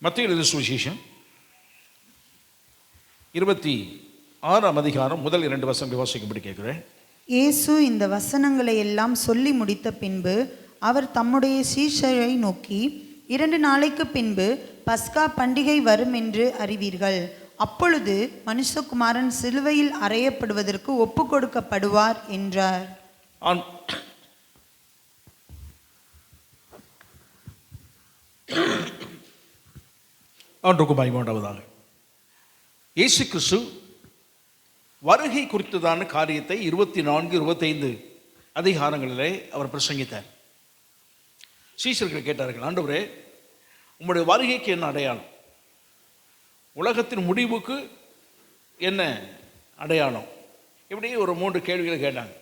மத்தேயு எழுதின சுவிசேஷம் 26ஆம் அதிகாரம் முதல் 2 வசனங்களை வாசிக்கும்படி கேட்கிறேன். இயேசு இந்த வசனங்களை எல்லாம் சொல்லி முடித்த பின்பு அவர் தம்முடைய சீஷரை நோக்கி, 2 நாளைக்கு பின்பு பஸ்கா பண்டிகை வரும் என்று அறிவீர்கள். அப்பொழுது மனுஷகுமாரன் சிலுவையில் அறையப்படுவதற்கு ஒப்பு கொடுக்கப்படுவார் என்றார். ஆண்டவருக்கு மகிமை உண்டாவதாக. இயேசு கிறிஸ்து வருகை குறித்ததான காரியத்தை 24, 25 அதிகாரங்களிலே அவர் பிரசங்கித்தார். சீஷர்கள் கேட்டார்கள், ஆண்டவரே, உம்முடைய வருகைக்கு என்ன அடையாளம்? உலகத்தின் முடிவுக்கு என்ன அடையாளம்? இப்படி ஒரு 3 கேள்விகளை கேட்டாங்க.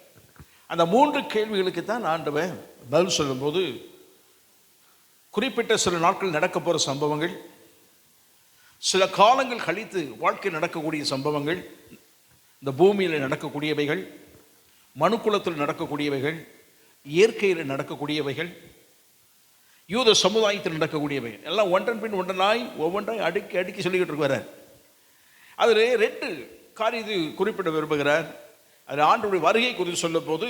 அந்த 3 கேள்விகளுக்கு தான் ஆண்டவர் பதில் சொல்லும்போது, குறிப்பிட்ட சில நாட்கள் நடக்க போகிற சம்பவங்கள், சில காலங்கள் கழித்து வாழ்க்கை நடக்கக்கூடிய சம்பவங்கள், இந்த பூமியில் நடக்கக்கூடியவைகள், மனுக்குலத்தில் நடக்கக்கூடியவைகள், இயற்கையில் நடக்கக்கூடியவைகள், யூத சமுதாயத்தில் நடக்கக்கூடியவைகள் எல்லாம் ஒன்றன் பின் ஒன்றனாய் ஒவ்வொன்றாய் அடுக்கி சொல்லிக்கிட்டு இருக்கிறார். அதில் 2 காரியத்தை குறிப்பிட விரும்புகிறார். அதில் ஆண்டவருடைய வருகை குறித்து சொல்லும் போது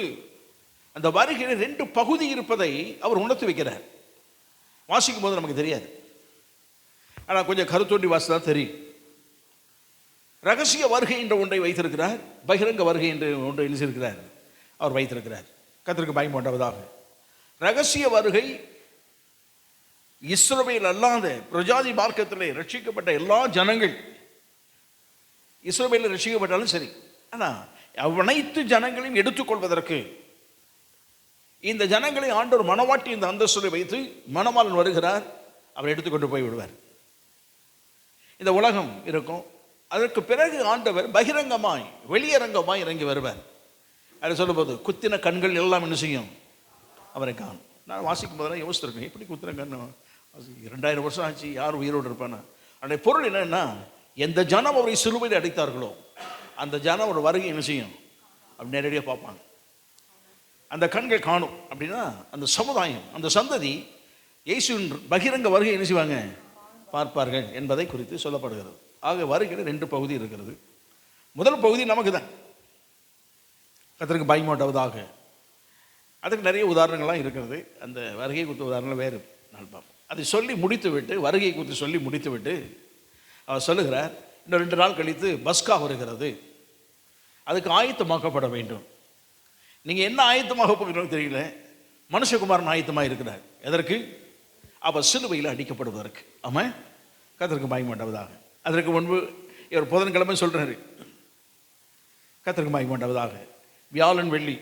அந்த வருகையில் 2 பகுதி இருப்பதை அவர் உணர்த்தி வைக்கிறார். வாசிக்கும் போது நமக்கு தெரியாது, ஆனால் கொஞ்சம் கருத்தோண்டி வாசித்தா தெரியும். ரகசிய வருகை என்ற ஒன்றை வைத்திருக்கிறார், பகிரங்க வருகை என்று ஒன்றை எழுதியிருக்கிறார், அவர் வைத்திருக்கிறார். கர்த்தருக்கு மகிமை உண்டாவதாக. ரகசிய வருகை இஸ்ரவேல் அல்லாத பிரஜாதி மார்க்கத்திலே ரட்சிக்கப்பட்ட எல்லா ஜனங்கள், இஸ்ரவேலில் ரட்சிக்கப்பட்டாலும் சரி, ஆனால் அனைத்து ஜனங்களையும் எடுத்துக்கொள்வதற்கு இந்த ஜனங்களை ஆண்டவர் மணவாட்டி இந்த அந்தஸ்தை வைத்து மணவாளன் வருகிறார், அவர் எடுத்துக்கொண்டு போய் விடுவார். இந்த உலகம் இருக்கும். அதற்கு பிறகு ஆண்டவர் பகிரங்கமாய் வெளியரங்கமாய் இறங்கி வருவார். அதை சொல்லும்போது குத்தின கண்கள் எல்லாம் என்ன செய்யும்? அவரை காணும். நான் வாசிக்கும் போதெல்லாம் யோசிச்சிருக்கேன், எப்படி குத்தின கண்? 2000 வருஷம் ஆச்சு, யார் உயிரோடு இருப்பானா? அந்த பொருள் என்னன்னா, எந்த ஜனம் அவரை சிலுவையில் அடைத்தார்களோ அந்த ஜனம் ஒரு வருகை என்ன செய்யும்? அப்படி நேரடியாக பார்ப்பாங்க. அந்த கண்கள் காணும். அப்படின்னா அந்த சமுதாயம், அந்த சந்ததி இயேசுவின் பகிரங்க வருகை என்ன செய்வாங்க? பார்ப்பார்கள் என்பதை குறித்து சொல்லப்படுகிறது. ஆக வருகையில் 2 பகுதி இருக்கிறது. முதல் பகுதி நமக்கு தான். கர்த்தருக்கு மகிமை உண்டாவதாக. அதுக்கு நிறைய உதாரணங்கள்லாம் இருக்கிறது. அந்த வருகை குறித்த உதாரணங்கள் வேறு நாள் பார்ப்போம். அதை சொல்லி முடித்து விட்டு, வருகை குறித்து சொல்லி முடித்து விட்டு அவர் சொல்லுகிறார், இன்னும் 2 நாள் கழித்து பஸ்கா வருகிறது, அதுக்கு ஆயத்தமாக்கப்பட வேண்டும். நீங்கள் என்ன ஆயத்தமாக போகிறோம் தெரியல. மனுஷகுமாரன் ஆயத்தமாக இருக்கிறார். எதற்கு? அவர் சிலுவையில் அடிக்கப்படுவதற்கு. ஆமாம், கர்த்தருக்கு மகிமை உண்டாவதாக. அதற்கு முன்பு இவர் புதன்கிழமை சொல்கிறாரு, கர்த்தருக்கு மகிமை உண்டாவதாக. வியாழன், வெள்ளி,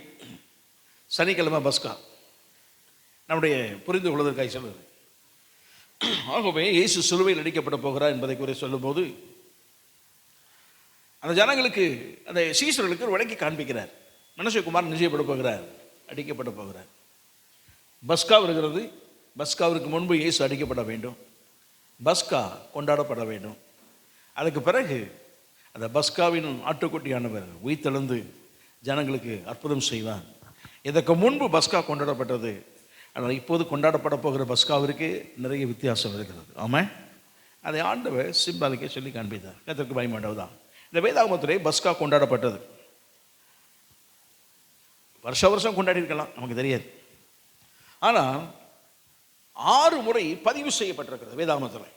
சனிக்கிழமை பஸ்கா. நம்முடைய புரிந்து கொள்வதற்காக சொல்லுது. ஆகவே இயேசு சிலுவையில் அடிக்கப்பட போகிறார் என்பதை குறித்து சொல்லும்போது அந்த ஜனங்களுக்கு, அந்த சீஷர்களுக்கு ஒரு விளக்கி காண்பிக்கிறார். மனுஷகுமாரன் நிச்சயப்பட போகிறார், அடிக்கப்பட போகிறார். பஸ்கா வருகிறது. பஸ்காவிற்கு முன்பு இயேசு அடிக்கப்பட வேண்டும். பஸ்கா கொண்டாடப்பட வேண்டும். அதுக்கு பிறகு அந்த பஸ்காவின் ஆட்டுக்குட்டியானவர் உயிர்த்தெழுந்து ஜனங்களுக்கு அற்புதம் செய்வார். இதற்கு முன்பு பஸ்கா கொண்டாடப்பட்டது, ஆனால் இப்போது கொண்டாடப்பட போகிற பஸ்காவிற்கு நிறைய வித்தியாசம் இருக்கிறது. ஆமாம், அதை ஆண்டவர் சிம்பாலிக்கே சொல்லி காண்பித்தார். கர்த்தருக்கு மகிமை உண்டாவதாக. இந்த வேதாகமத்திலே பஸ்கா கொண்டாடப்பட்டது. வருஷம் கொண்டாடி இருக்கலாம், நமக்கு தெரியாது. ஆனால் 6 முறை பதிவு செய்யப்பட்டிருக்கிறது வேதாகமத்தில்.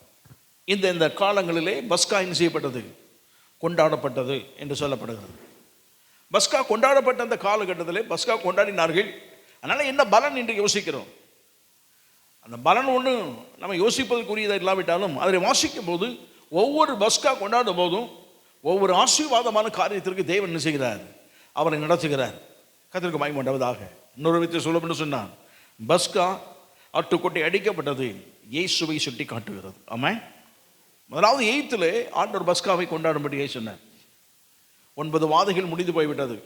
இந்த காலங்களிலே பஸ்கா என்ன செய்யப்பட்டது? கொண்டாடப்பட்டது என்று சொல்லப்படுகிறது. பஸ்கா கொண்டாடப்பட்ட அந்த காலகட்டத்திலே பஸ்கா கொண்டாடினார்கள். அதனால் என்ன பலன் என்று யோசிக்கிறோம். அந்த பலன் ஒன்று நம்ம யோசிப்பதற்குரியதாக இல்லாவிட்டாலும் அதை வாசிக்கும் போது ஒவ்வொரு பஸ்கா கொண்டாடும் போதும் ஒவ்வொரு ஆசீர்வாதமான காரியத்திற்கு தேவன் என்ன செய்கிறார்? அவரை நடத்துகிறார். கர்த்தருக்கு மகிமை உண்டாவதாக. இன்னொரு விதத்தை சொல்லும் என்று சொன்னான், பஸ்கா ஆட்டுக்குட்டி அடிக்கப்பட்டது இயேசுவை சுட்டி காட்டுகிறது. ஆமாம், முதலாவது 8ல் ஆண்டவர் பஸ்காவை கொண்டாடும்படியே சொன்னார். 9 வாதைகள் முடிந்து போய்விட்டது.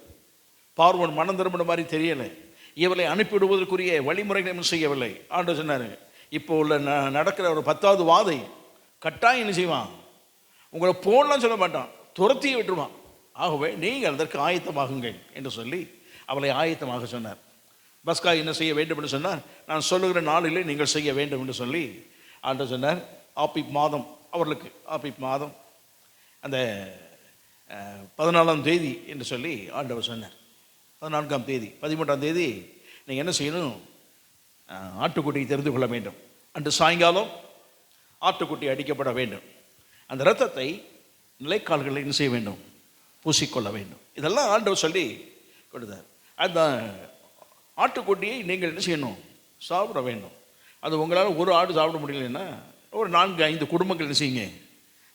பார்வோன் மனம் திரும்பின மாதிரி தெரியலை. இவளை அனுப்பிவிடுவதற்குரிய வழிமுறைகளை செய்யவில்லை. ஆண்டவர் சொன்னார், இப்போ உள்ள நடக்கிற ஒரு 10வது வாதை கட்டாயம் என்ன செய்வான்? உங்களை போனலாம் சொல்ல மாட்டான், துரத்தியே விட்டுருவான். ஆகவே நீங்கள் அதற்கு ஆயத்தமாகுங்கள் என்று சொல்லி அவளை ஆயத்தமாக சொன்னார். பஸ்கா என்ன செய்ய வேண்டும் என்று சொன்னார்? நான் சொல்லுகிற நாளிலே நீங்கள் செய்ய வேண்டும் என்று சொல்லி ஆண்டவர் சொன்னார், ஆபிப் மாதம் அவர்களுக்கு ஆபிப் மாதம் அந்த 14ஆம் தேதி என்று சொல்லி ஆண்டவர் சொன்னார். 14ஆம் தேதி 13ஆம் தேதி நீங்கள் என்ன செய்யணும், ஆட்டுக்குட்டியை தெரிந்து கொள்ள வேண்டும். அன்று சாயங்காலம் ஆட்டுக்குட்டி அடிக்கப்பட வேண்டும். அந்த இரத்தத்தை நிலைக்கால்களில் என்ன செய்ய வேண்டும், பூசிக்கொள்ள வேண்டும். இதெல்லாம் ஆண்டவர் சொல்லி கொடுத்தார். அந்த ஆட்டுக்குட்டியை நீங்கள் என்ன செய்யணும், சாப்பிட வேண்டும். அது உங்களால் ஒரு ஆடு சாப்பிட முடியலன்னா ஒரு 4-5 குடும்பங்கள் என்ன செய்யுங்க,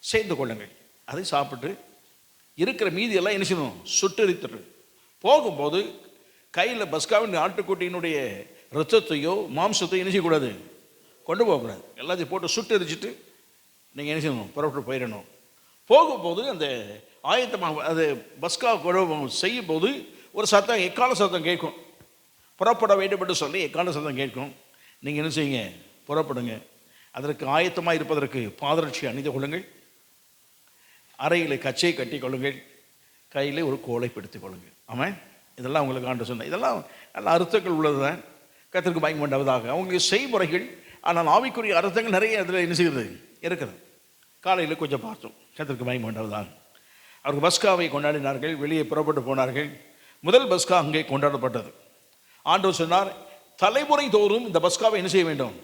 சேர்ந்து கொள்ளுங்கள். அதை சாப்பிட்டு இருக்கிற மீதியெல்லாம் என்ன செய்யணும், சுட்டெரித்துட்டு போகும்போது கையில் பஸ்காவின் ஆட்டுக்குட்டியினுடைய இரத்தத்தையோ மாம்சத்தையோ என்ன செய்யக்கூடாது, கொண்டு போகக்கூடாது. எல்லாத்தையும் போட்டு சுட்டெரிச்சிட்டு நீங்கள் என்ன செய்யணும், புறப்பட்டு போயிடணும். போகும்போது அந்த ஆயத்தமாக அது பஸ்கா செய்யும்போது ஒரு சத்தம், எக்கால சத்தம் கேட்கும். புறப்பட வேண்டும் என்று சொல்லி எக்கால சத்தம் கேட்கும். நீங்கள் என்ன செய்யுங்க, புறப்படுங்க. அதற்கு ஆயத்தமாக இருப்பதற்கு பாதரட்சி அணிந்து கொள்ளுங்கள், அறையில் கச்சையை கட்டி கொள்ளுங்கள், கையில் ஒரு கோலை பிடித்துக் கொள்ளுங்கள். ஆமாம், இதெல்லாம் உங்களுக்கு ஆண்டு சொன்னேன். இதெல்லாம் நல்ல அர்த்தங்கள் உள்ளது தான். கர்த்தருக்கு மகிமை உண்டாவதாக. அவங்களுக்கு செய்முறைகள், ஆனால் ஆவிக்குரிய அர்த்தங்கள் நிறைய அதில் என்ன செய்கிறது இருக்கிறது. காலையில் கொஞ்சம் பார்த்தோம். கர்த்தருக்கு மகிமை உண்டாவதாக. அவர்கள் பஸ்காவை கொண்டாடினார்கள், வெளியே புறப்பட்டு போனார்கள். முதல் பஸ்கா அங்கே கொண்டாடப்பட்டது. ஆண்டவர் சொன்னார், தலைமுறை தோறும் இந்த பஸ்காவை என்ன செய்ய வேண்டும்,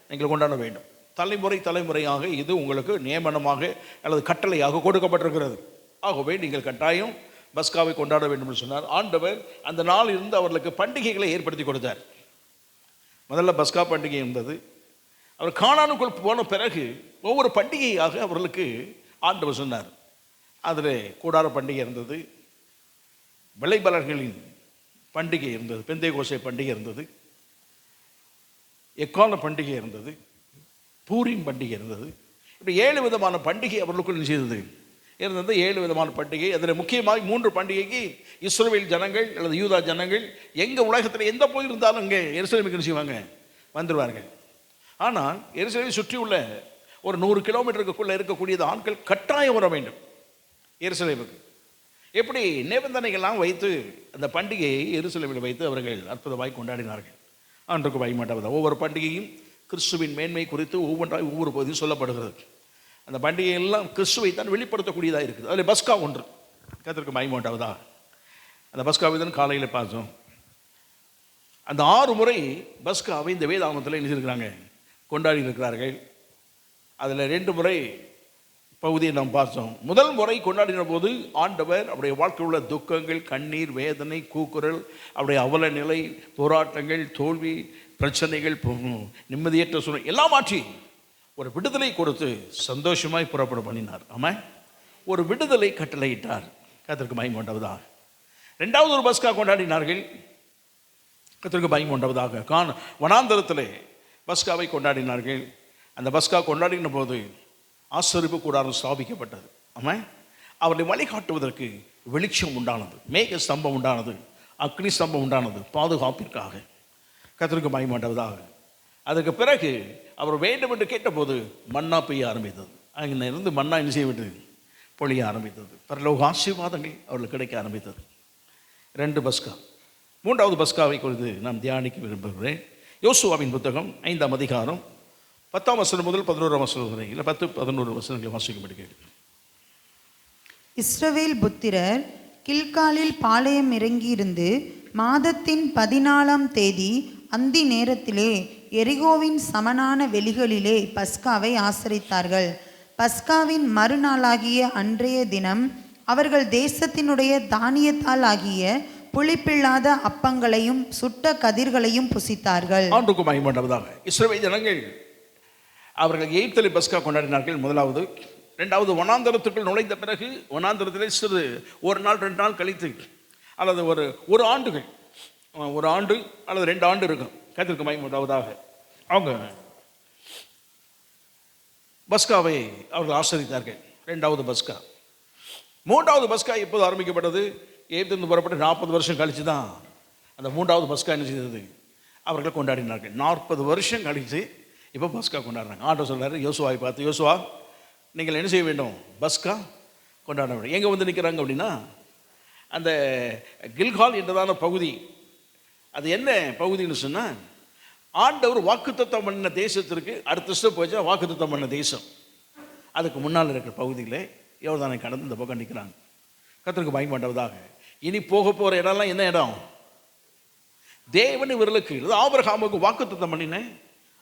நீங்கள் கொண்டாட வேண்டும். தலைமுறையாக இது உங்களுக்கு நியமனமாக அல்லது கட்டளையாக கொடுக்கப்பட்டிருக்கிறது. ஆகவே நீங்கள் கட்டாயம் பஸ்காவை கொண்டாட வேண்டும் என்று சொன்னார். ஆண்டவர் அந்த நாள் இருந்து அவர்களுக்கு பண்டிகைகளை ஏற்படுத்தி கொடுத்தார். முதல்ல பஸ்கா பண்டிகை இருந்தது. அவர் கானானுக்குள் போன பிறகு ஒவ்வொரு பண்டிகையாக அவர்களுக்கு ஆண்டவர் சொன்னார். அதில் கூடார பண்டிகை இருந்தது, விளைபலர்களின் பண்டிகை இருந்தது, பெந்தைகோசை பண்டிகை இருந்தது, எக்கால பண்டிகை இருந்தது, பூரிம் பண்டிகை இருந்தது. இப்படி 7 விதமான பண்டிகை அவர்களுக்குள் செய்தது இருந்தது. 7 விதமான பண்டிகை. அதில் முக்கியமாக 3 பண்டிகைக்கு இஸ்ரவேல் ஜனங்கள் அல்லது யூதா ஜனங்கள் எங்கள் உலகத்தில் எந்த போயிருந்தாலும் இங்கே எருசலேமுக்கு என்ன செய்வாங்க, வந்துடுவார்கள். ஆனால் எருசலேமை சுற்றி உள்ள ஒரு 100 கிலோமீட்டருக்குள்ளே இருக்கக்கூடியது ஆட்கள் கட்டாயம் வர வேண்டும் எருசலேமுக்கு. எப்படி நிபந்தனைகள்லாம் வைத்து அந்த பண்டிகையை எருசலேமில் வைத்து அவர்கள் அற்புதமாய் கொண்டாடினார்கள். ஆண்டுக்கு பயமாட்டாவது. ஒவ்வொரு பண்டிகையும் கிறிஸ்துவின் மேன்மை குறித்து ஒவ்வொரு பகுதியும் சொல்லப்படுகிறது. அந்த பண்டிகையெல்லாம் கிறிஸ்துவை தான் வெளிப்படுத்தக்கூடியதாக இருக்குது. அதில் பஸ்கா ஒன்று. கர்த்தருக்கு மகிமை உண்டாவதா. அந்த பஸ்காவை தான் காலையில் பார்த்தோம். அந்த 6 முறை பஸ்காவை இந்த வேதாகமத்தில் என்ன செய்திருக்கிறாங்க, கொண்டாடி இருக்கிறார்கள். அதில் 2 முறை பகுதியை நாம் பார்த்தோம். முதல் முறை கொண்டாடின போது ஆண்டவர் அவருடைய வாழ்க்கையில் உள்ள துக்கங்கள், கண்ணீர், வேதனை, கூக்குரல், அவருடைய அவல நிலை, போராட்டங்கள், தோல்வி, பிரச்சனைகள், நிம்மதியற்ற சூழ்நிலை எல்லாம் மாற்றி ஒரு விடுதலை கொடுத்து சந்தோஷமாய் புறப்பட பண்ணினார். ஆமாம், ஒரு விடுதலை கட்டளையிட்டார். கர்த்தருக்கு மகிமை உண்டாவதாக. 2வது ஒரு பஸ்கா கொண்டாடினார்கள். கர்த்தருக்கு மகிமை உண்டாவதாக. வனாந்தரத்திலே பஸ்காவை கொண்டாடினார்கள். அந்த பஸ்கா கொண்டாடின போது ஆசரிப்பு கூடாரம் ஸ்தாபிக்கப்பட்டது. ஆமாம், அவர்களை வழிகாட்டுவதற்கு வெளிச்சம் உண்டானது, மேக ஸ்தம்பம் உண்டானது, அக்னி ஸ்தம்பம் உண்டானது, பாதுகாப்பிற்காக. கர்த்தருக்கு மகிமை உண்டாவதாக. அதுக்கு பிறகு அவர் வேண்டும் என்று கேட்டபோது மன்னா பெய்ய ஆரம்பித்தது. அங்கே இருந்து மன்னா என்ன செய்யவிட்டது, பொழிய ஆரம்பித்தது. பரலோக ஆசீர்வாதங்கள் அவர்களுக்கு கிடைக்க ஆரம்பித்தது. 2 பஸ்கா. 3வது பஸ்காவை குறித்து நாம் தியானிக்க விரும்புகிறேன். யோசுவாவின் புத்தகம் 5ஆம் அதிகாரம் 10ஆம் வசனம் முதல் 11ஆம் வசனம் வரை, இல்லை 10-11 வசனங்களை வாசிக்கும்படி கேட்கிறேன். இஸ்ரவேல் புத்திரர் கில்காலில் பாளையம் இறங்கியிருந்து மாதத்தின் 14ஆம் தேதி அந்தி நேரத்திலே எரிகோவின் சமனான வெளிகளிலே பஸ்காவை ஆசரித்தார்கள். பஸ்காவின் மறுநாளாகிய அன்றைய தினம் அவர்கள் தேசத்தினுடைய தானியத்தால் ஆகிய புளிப்பில்லாத அப்பங்களையும் சுட்ட கதிர்களையும் புசித்தார்கள். ஆண்டுக்கு மகிமை உண்டாவதாக. இஸ்ரவேல் ஜனங்கள் அவர்கள் எகிப்தில் பஸ்கா கொண்டாடினார்கள். முதலாவது. 2வது வனாந்தரத்துக்குள் நுழைந்த பிறகு வனாந்தரத்தில் சிறு 1 நாள் 2 நாள் கழித்து அல்லது ஒரு ஆண்டுகள், 1 ஆண்டு அல்லது 2 ஆண்டு இருக்கும். கர்த்தருக்கு மகிமை உண்டாவதாக. அவங்க பஸ்காவை அவர்கள் ஆசரித்தார்கள். 2வது பஸ்கா. 3வது பஸ்கா எப்போது ஆரம்பிக்கப்பட்டது? எகிப்திலிருந்து புறப்பட்டு 40 வருஷம் கழித்து தான் அந்த 3வது பஸ்கா என்ன செய்தது, அவர்கள் கொண்டாடினார்கள். 40 வருஷம் கழித்து இப்போ பஸ்கா கொண்டாடுறாங்க. ஆண்டவர் சொல்கிறாரு யோசுவாவை பார்த்து, யோசுவா நீங்கள் என்ன செய்ய வேண்டும், பஸ்கா கொண்டாட வேண்டும். எங்கே வந்து நிற்கிறாங்க அப்படின்னா, அந்த கில்கால் என்றதான பகுதி. அது என்ன பகுதின்னு சொன்னால், ஆண்டவர் வாக்குத்தத்தம் பண்ண தேசத்திற்கு அடுத்த ஸ்டெப் வச்சா வாக்குத்தத்தம் பண்ண தேசம். அதுக்கு முன்னால் இருக்கிற பகுதியில் யோர்தானை கடந்து இந்த பக்கம் நிற்கிறாங்க. கர்த்தருக்கு பயன்பட்டதாக இனி போக போகிற இடம்லாம் என்ன இடம்? தேவன் இவர்களுக்கு ஆபிரகாமுக்கு வாக்குத்தத்தம் பண்ணின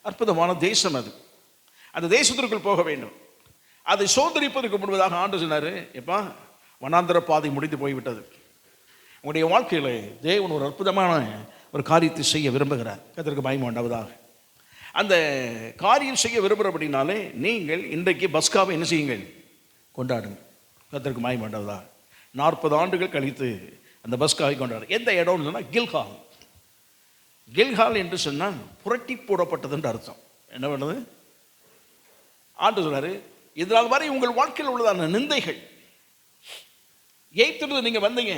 அற்புதமான தேசம் அது. அந்த தேசத்திற்குள் போக வேண்டும். அதை சோதரிப்பதற்கு முன்பதாக ஆண்டு சொன்னார், எப்பா வனாந்தர பாதை முடிந்து போய்விட்டது. உங்களுடைய வாழ்க்கையில் தேவன் ஒரு அற்புதமான ஒரு காரியத்தை செய்ய விரும்புகிறார். கர்த்தருக்கு பயமா உண்டாவதாக. அந்த காரியம் செய்ய விரும்புகிறபடினாலே நீங்கள் இன்றைக்கு பஸ்காவை என்ன செய்யுங்கள்? கொண்டாடுங்க. கர்த்தருக்கு பயமா உண்டாவதாக. 40 ஆண்டுகள் கழித்து அந்த பஸ்காவை கொண்டாடு. எந்த இடம்னு சொன்னால் கில்கால். கில்கால் என்று சொன்னால் புரட்டி போடப்பட்டதுன்ற அர்த்தம். என்ன பண்ணது? ஆண்டு சொன்னார், இதனால் வரை உங்கள் வாழ்க்கையில் உள்ளதான நிந்தைகள், எய்த்திருந்து நீங்கள் வந்தீங்க,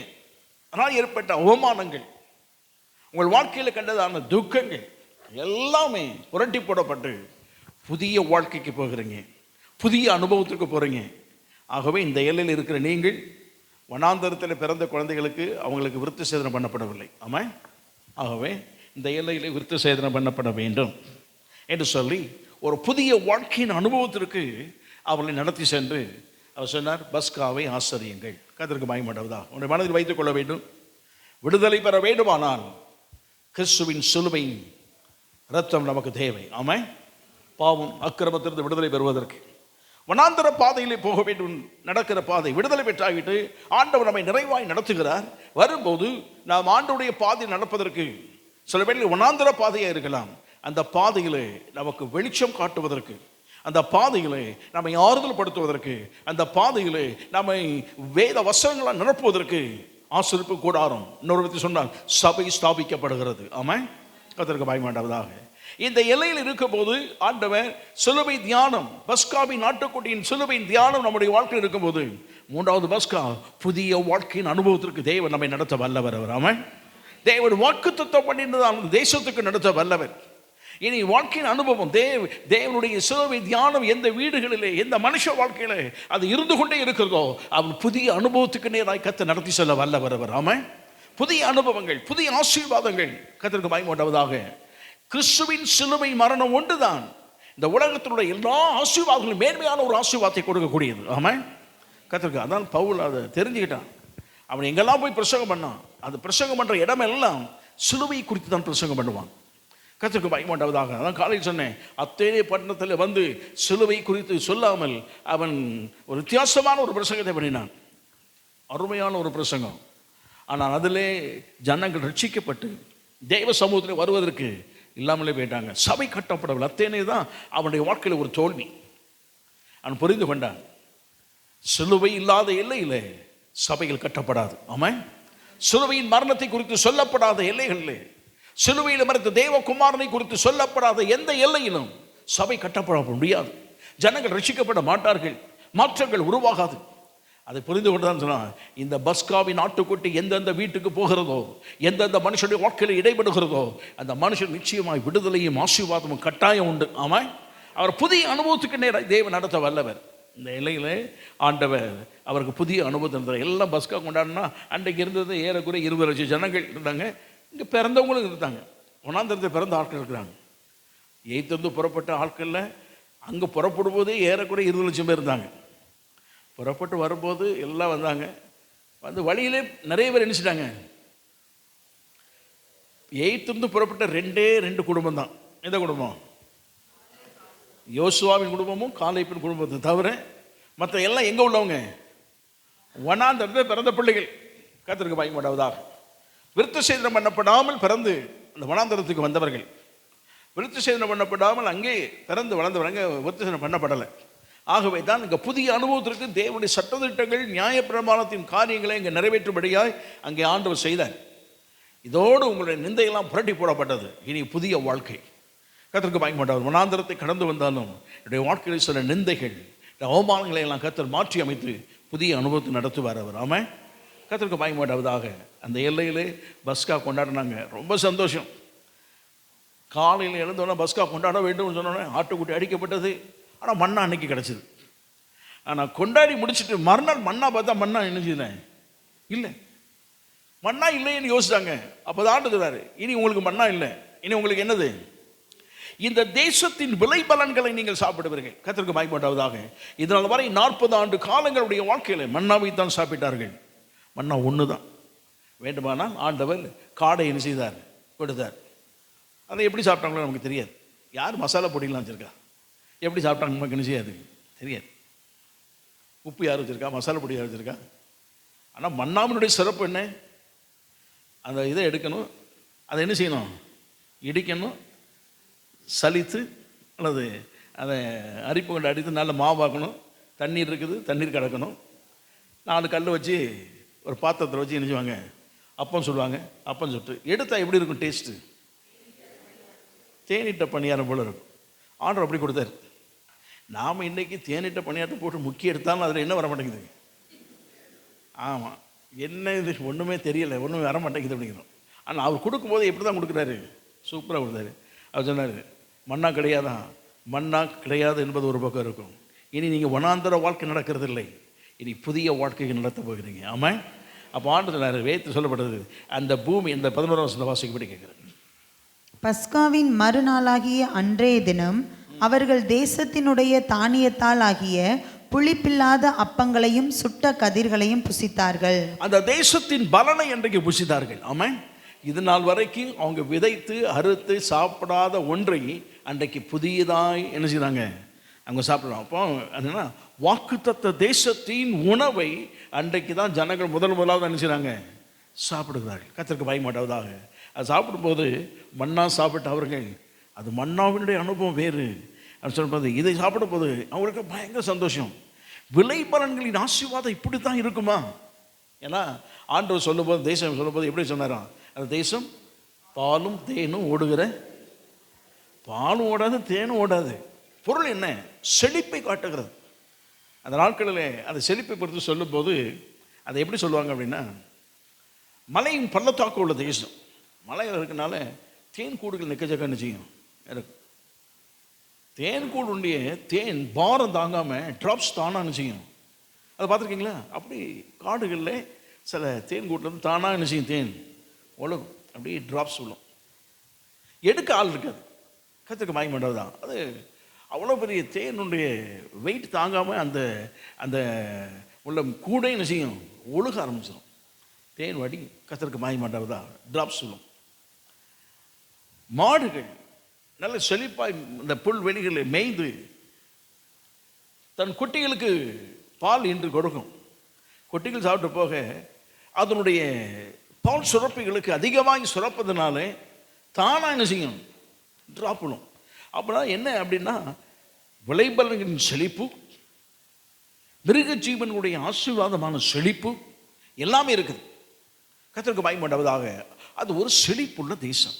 அதனால் ஏற்பட்ட அவமானங்கள், உங்கள் வாழ்க்கையில் கண்டதான துக்கங்கள் எல்லாமே புரட்டி போடப்பட்டு புதிய வாழ்க்கைக்கு போகிறீங்க, புதிய அனுபவத்துக்கு போகிறீங்க. ஆகவே இந்த எல்லையில் இருக்கிற நீங்கள் வனாந்தரத்தில் பிறந்த குழந்தைகளுக்கு அவங்களுக்கு விருத்த சேதனம் பண்ணப்படவில்லை. ஆமாம். ஆகவே இந்த எல்லையிலே விருத்த சேதனம் பண்ணப்பட வேண்டும் என்று சொல்லி ஒரு புதிய வாழ்க்கையின் அனுபவத்திற்கு அவர்களை நடத்தி சென்று அவர் சொன்னார், பஸ்காவை ஆசரியுங்கள். கர்த்தருக்கு பயமாட்டவதா உன்னை மனதில் வைத்துக் கொள்ள வேண்டும். விடுதலை பெற வேண்டுமானால் கிறிஸ்துவின் சிலுவையின் இரத்தம் நமக்கு தேவை. ஆமாம். பாவம் அக்கிரமத்திலிருந்து விடுதலை பெறுவதற்கு வனாந்தர பாதையிலே போக வேண்டும். நடக்கிற பாதை விடுதலை பெற்றாகிட்டு ஆண்டவர் நம்மை நிறைவாய் நடத்துகிறார். வரும்போது நாம் ஆண்டவருடைய பாதையில் நடப்பதற்கு சில பேர் வனாந்தர பாதையாக இருக்கலாம். அந்த பாதையிலே நமக்கு வெளிச்சம் காட்டுவதற்கு, அந்த பாதையிலே நம்மை ஆறுதல் படுத்துவதற்கு, அந்த பாதையிலே நம்மை வேத வசனங்களால் நிரப்புவதற்கு ஆசரிப்பு கூடாரம், இன்னொரு பற்றி சொன்னால் சபை ஸ்தாபிக்கப்படுகிறது. ஆமாம். கர்த்தருக்கு பயமாண்டவதாக. இந்த எல்லையில் இருக்கும் போது ஆண்டவர் சிலுவை தியானம், பஸ்காவின் நாட்டுக்குட்டியின் சிலுவையின் தியானம் நம்முடைய வாழ்க்கையில் இருக்கும்போது 3வது பஸ்கா புதிய வாழ்க்கையின் அனுபவத்திற்கு தேவன் நம்மை நடத்த வல்லவர். அவர் ஆமாம். தேவன் வாக்குத்தத்தம் பண்ணியிருந்தது அந்த தேசத்துக்கு நடத்த வல்லவர். இனி வாழ்க்கையின் அனுபவம் தேவனுடைய சிலுவை தியானம் எந்த வீடுகளிலே, எந்த மனுஷ வாழ்க்கையில அது இருந்து கொண்டே இருக்கிறதோ அவன் புதிய அனுபவத்துக்கு நேராய் கர்த்தர் நடத்தி செல்ல வல்லவர். அவர் ஆமாம். புதிய அனுபவங்கள், புதிய ஆசீர்வாதங்கள். கர்த்தருக்கு பயமாண்டவதாக. கிறிஸ்துவின் சிலுவை மரணம் ஒன்றுதான் இந்த உலகத்தினுடைய எல்லா ஆசீர்வாதங்களும் மேன்மையான ஒரு ஆசீர்வாதத்தை கொடுக்கக்கூடியது. ஆமாம். கர்த்தருக்கு அதான் பவுல் அதை தெரிஞ்சுக்கிட்டான். அவன் எங்கெல்லாம் போய் பிரசங்கம் பண்ணான், அது பிரசங்கம் பண்ணுற இடமெல்லாம் சிலுவை குறித்து தான் பிரசங்கம் பண்ணுவான். கர்த்தருக்கு பயமாண்டவதாக. அதான் காலையில் சொன்னேன், அத்தேனே பட்டணத்தில் வந்து சிலுவை குறித்து சொல்லாமல் அவன் ஒரு வித்தியாசமான ஒரு பிரசங்கத்தை பண்ணினான். அருமையான ஒரு பிரசங்கம். ஆனால் அதிலே ஜனங்கள் ரட்சிக்கப்பட்டு தேவ சமூகத்தில் வருவதற்கு இல்லாமலே போயிட்டாங்க. சபை கட்டப்படவில்லை. அத்தேனே தான் அவனுடைய வாழ்க்கையில் ஒரு தோல்வி. அவன் புரிந்து கொண்டான், சிலுவை இல்லாத எல்லையில் சபைகள் கட்டப்படாது. ஆமாம். சிலுவையின் மரணத்தை குறித்து சொல்லப்படாத எல்லைகளில், சிலுவையில் மறைத்த தேவகுமாரனை குறித்து சொல்லப்படாத எந்த எல்லையிலும் சபை கட்டப்பட முடியாது. ஜனங்கள் ரட்சிக்கப்பட மாட்டார்கள், மாற்றங்கள் உருவாகாது. அதை புரிந்து கொண்டுதான் சொன்னால், இந்த பஸ்காவின் ஆட்டுக்குட்டி எந்தெந்த வீட்டுக்கு போகிறதோ, எந்தெந்த மனுஷனுடைய வாழ்க்கையில் இடைபடுகிறதோ அந்த மனுஷன் நிச்சயமாய் விடுதலையும் ஆசீர்வாதமும் கட்டாயம் உண்டு. ஆமாம். அவர் புதிய அனுபவத்துக்கு நேராக தேவன் நடத்த வல்லவர். இந்த எல்லையில் ஆண்டவர் அவருக்கு புதிய அனுபவம் இருந்தார். எல்லாம் பஸ்கா கொண்டாடினா அன்றைக்கு இருந்தது ஏறக்குறைய 20 லட்சம் ஜனங்கள் இருந்தாங்க. இங்கே பிறந்தவங்களும் இருந்தாங்க. வனாந்தரத்தில் பிறந்த ஆட்கள் இருக்கிறாங்க. எய்த்திருந்து புறப்பட்ட ஆட்களில் அங்கே புறப்படும் போதே ஏறக்குறைய 20 லட்சம் பேர் இருந்தாங்க. புறப்பட்டு வரும்போது எல்லாம் வந்தாங்க. வந்து வழியிலே நிறைய பேர் நினைச்சிட்டாங்க. எய்த்திருந்து புறப்பட்ட 2 குடும்பம் தான். எந்த குடும்பம்? யோசுவாவின் குடும்பமும் காலேபின் குடும்பத்தை தவிர மற்ற எல்லாம் எங்கே உள்ளவங்க? வனாந்தரத்தில் பிறந்த பிள்ளைகள். கர்த்தருக்கு பயமாண்டவதாக. விருத்த சேதனம் பண்ணப்படாமல் பிறந்து அந்த வனாந்தரத்துக்கு வந்தவர்கள். விருத்த சேதனம் பண்ணப்படாமல் அங்கே பிறந்து வளர்ந்தவங்க விருத்த சேதனம் பண்ணப்படலை. ஆகவே தான் இங்கே புதிய அனுபவத்திற்கு தேவனுடைய சட்டத்திட்டங்கள், நியாயப்பிரமாணத்தின் காரியங்களை இங்கே நிறைவேற்றும்படியாய் அங்கே ஆண்டவர் செய்தார். இதோடு உங்களுடைய நிந்தையெல்லாம் புரட்டி போடப்பட்டது. இனி புதிய வாழ்க்கை. கர்த்தருக்கு பயமாண்டவர். வனாந்தரத்தை கடந்து வந்தாலும் என்னுடைய வாழ்க்கையில் சில நிந்தைகள், அவமானங்களை எல்லாம் கர்த்தர் மாற்றி அமைத்து புதிய அனுபவத்தை நடத்துவார் அவர். ஆமாம். கர்த்தருக்கு பயமாண்டவதாக. அந்த எல்லையிலே பஸ்கா கொண்டாடினாங்க. ரொம்ப சந்தோஷம். காலையில் எழுந்தோன்னா பஸ்கா கொண்டாட வேண்டும்னு சொன்னோன்னே ஆட்டுக்குட்டி அடிக்கப்பட்டது. ஆனால் மண்ணா அன்னைக்கு கிடச்சிது. ஆனால் கொண்டாடி முடிச்சுட்டு மறுநாள் மண்ணா பார்த்தா மண்ணா நினைச்சுதான் இல்லை. மண்ணா இல்லைன்னு யோசிச்சாங்க. அப்போ தான் ஆண்டு சொல்றாரு, இனி உங்களுக்கு மண்ணா இல்லை, இனி உங்களுக்கு என்னது? இந்த தேசத்தின் விளைபலன்களை நீங்கள் சாப்பிடுவீர்கள். கர்த்தருக்கு மகிமை. இதனால் வரை 40 ஆண்டு காலங்களுடைய வாழ்க்கையில் மன்னாவை தான் சாப்பிட்டார்கள். மன்னா ஒன்று தான். வேண்டுமானால் ஆண்டவர் காடை என்ன செய்தார், கொடுத்தார். அதை எப்படி சாப்பிட்டாங்களோ நமக்கு தெரியாது. யார் மசாலா பொடியெலாம் வச்சுருக்கா, எப்படி சாப்பிட்டாங்க நமக்கு என்ன செய்யாது, தெரியாது. உப்பு யார் வச்சுருக்கா, மசாலா பொடி யார் வச்சுருக்கா. ஆனால் மன்னாவினுடைய சிறப்பு என்ன, அந்த இதை எடுக்கணும், அதை என்ன செய்யணும், இடிக்கணும், சலித்து அல்லது அதை அரிப்பு கொண்டு அடித்து நல்ல மாவாக்கணும். தண்ணீர் இருக்குது, தண்ணீர் கிடக்கணும். 4 கல் வச்சு ஒரு பாத்திரத்தில் வச்சு என்ன செய்வாங்க, அப்பம் சொல்லுவாங்க. அப்பம் சுட்டு எடுத்தால் எப்படி இருக்கும் டேஸ்ட்டு, தேனிட்ட பணியாரம் போல் இருக்கும். ஆர்டர் அப்படி கொடுத்தார். நாம் இன்றைக்கி தேனிட்ட பணியாரத்தை போட்டு முக்கிய எடுத்தாலும் அதில் என்ன வர மாட்டேங்குது. ஆமாம், என்ன இது ஒன்றுமே தெரியலை, ஒன்றுமே வர மாட்டேங்குது அப்படிங்கிறோம். ஆனால் அவர் கொடுக்கும்போது எப்படி தான் கொடுக்குறாரு, சூப்பராக கொடுத்தாரு. அவர் சொன்னார், மன்னா கிடையாதான், மன்னா கிடையாது என்பது ஒரு பக்கம் இருக்கும். இனி நீங்கள் வனாந்தர வாழ்க்கை நடக்கிறது இல்லை, இனி புதிய வாழ்க்கையை நடத்த போகிறீங்க. ஆமாம். அப்போ ஆண்டு சொன்னார், வேத்து சொல்லப்படுறது அந்த பூமி. இந்த 11ஆம் வசனத்தை வாசிக்கப்படி கேட்குறேன். பஸ்காவின் மறுநாளாகிய அன்றைய தினம் அவர்கள் தேசத்தினுடைய தானியத்தால் ஆகிய புளிப்பில்லாத அப்பங்களையும் சுட்ட கதிர்களையும் புசித்தார்கள். அந்த தேசத்தின் பலனை அன்றைக்கு புசித்தார்கள். ஆமாம். இது நாள் வரைக்கும் அவங்க விதைத்து அறுத்து சாப்பிடாத ஒன்றை அன்றைக்கு புதியதாய் என்ன செய்கிறாங்க, அவங்க சாப்பிடலாம். அப்போ என்னன்னா, வாக்குத்தத்த தேசத்தின் உணவை அன்றைக்கு தான் ஜனங்கள் முதலாவது என்ன செய்கிறாங்க, சாப்பிடுகிறார்கள். கர்த்தருக்கு பயமாட்டவதாக. அது சாப்பிடும்போது மன்னா சாப்பிட்ட அவர்கள், அது மன்னாவினுடைய அனுபவம் வேறு அப்படின்னு சொல்லும்போது, இதை சாப்பிடும்போது அவங்களுக்கு பயங்கர சந்தோஷம். விளைபலன்களின் ஆசீர்வாதம் இப்படி தான் இருக்குமா? ஏன்னா ஆண்டவர் சொல்லும்போது, தேசம் சொல்லும்போது எப்படி சொன்னாராம், அந்த தேசம் பாலும் தேனும் ஓடுகிற, பாலும் ஓடாது தேனும் ஓடாது. பொருள் என்ன, செழிப்பை காட்டுகிறது. அந்த நாட்களில் அந்த செழிப்பை பொறுத்து சொல்லும்போது அதை எப்படி சொல்லுவாங்க அப்படின்னா, மலையின் பள்ளத்தாக்கு உள்ள தேசம், மலையில் இருக்கனால தேன் கூடுகள் நிற்கச்சக்கன்னு செய்யும் இருக்கும். தேன் கூடுடைய தேன் பாரம் தாங்காமல் ட்ராப்ஸ் தானாக செய்யும். அதை பார்த்துருக்கீங்களா? அப்படி காடுகளில் சில தேன் கூட்டிலேருந்து தானாக என்ன செய்யும், தேன் ஒழுகும், அப்படி ட்ராப்ஸ் விழும். எடுக்க ஆள் இருக்காது. கற்றுக்க மயங்க மாட்டது தான். அது அவ்வளோ பெரிய தேனுடைய வெயிட் தாங்காமல் அந்த அந்த உள்ள கூட என்ன செய்யும், ஒழுக ஆரம்பிச்சிடும். தேன் வடி கத்தருக்கு மாய மாட்டாவதா, ட்ராப்ஸ் விழும். மாடுகள் நல்ல செழிப்பாய் இந்த புல்வெளிகளில் மேய்ந்து தன் குட்டிகளுக்கு பால் இன்று கொடுக்கும். குட்டிகள் சாப்பிட்டு போக அதனுடைய பால் சுரப்பிகளுக்கு அதிகமாக சுரப்பதுனால தானாக என்ன செய்யும், ட்ராப் விழும். அப்படின்னா என்ன அப்படின்னா, விளைபலன்களின் செழிப்பு, மிருக ஜீவனுடைய ஆசீர்வாதமான செழிப்பு எல்லாமே இருக்குது. கர்த்தருக்கு பயன்படுவதாக. அது ஒரு செழிப்புள்ள தேசம்.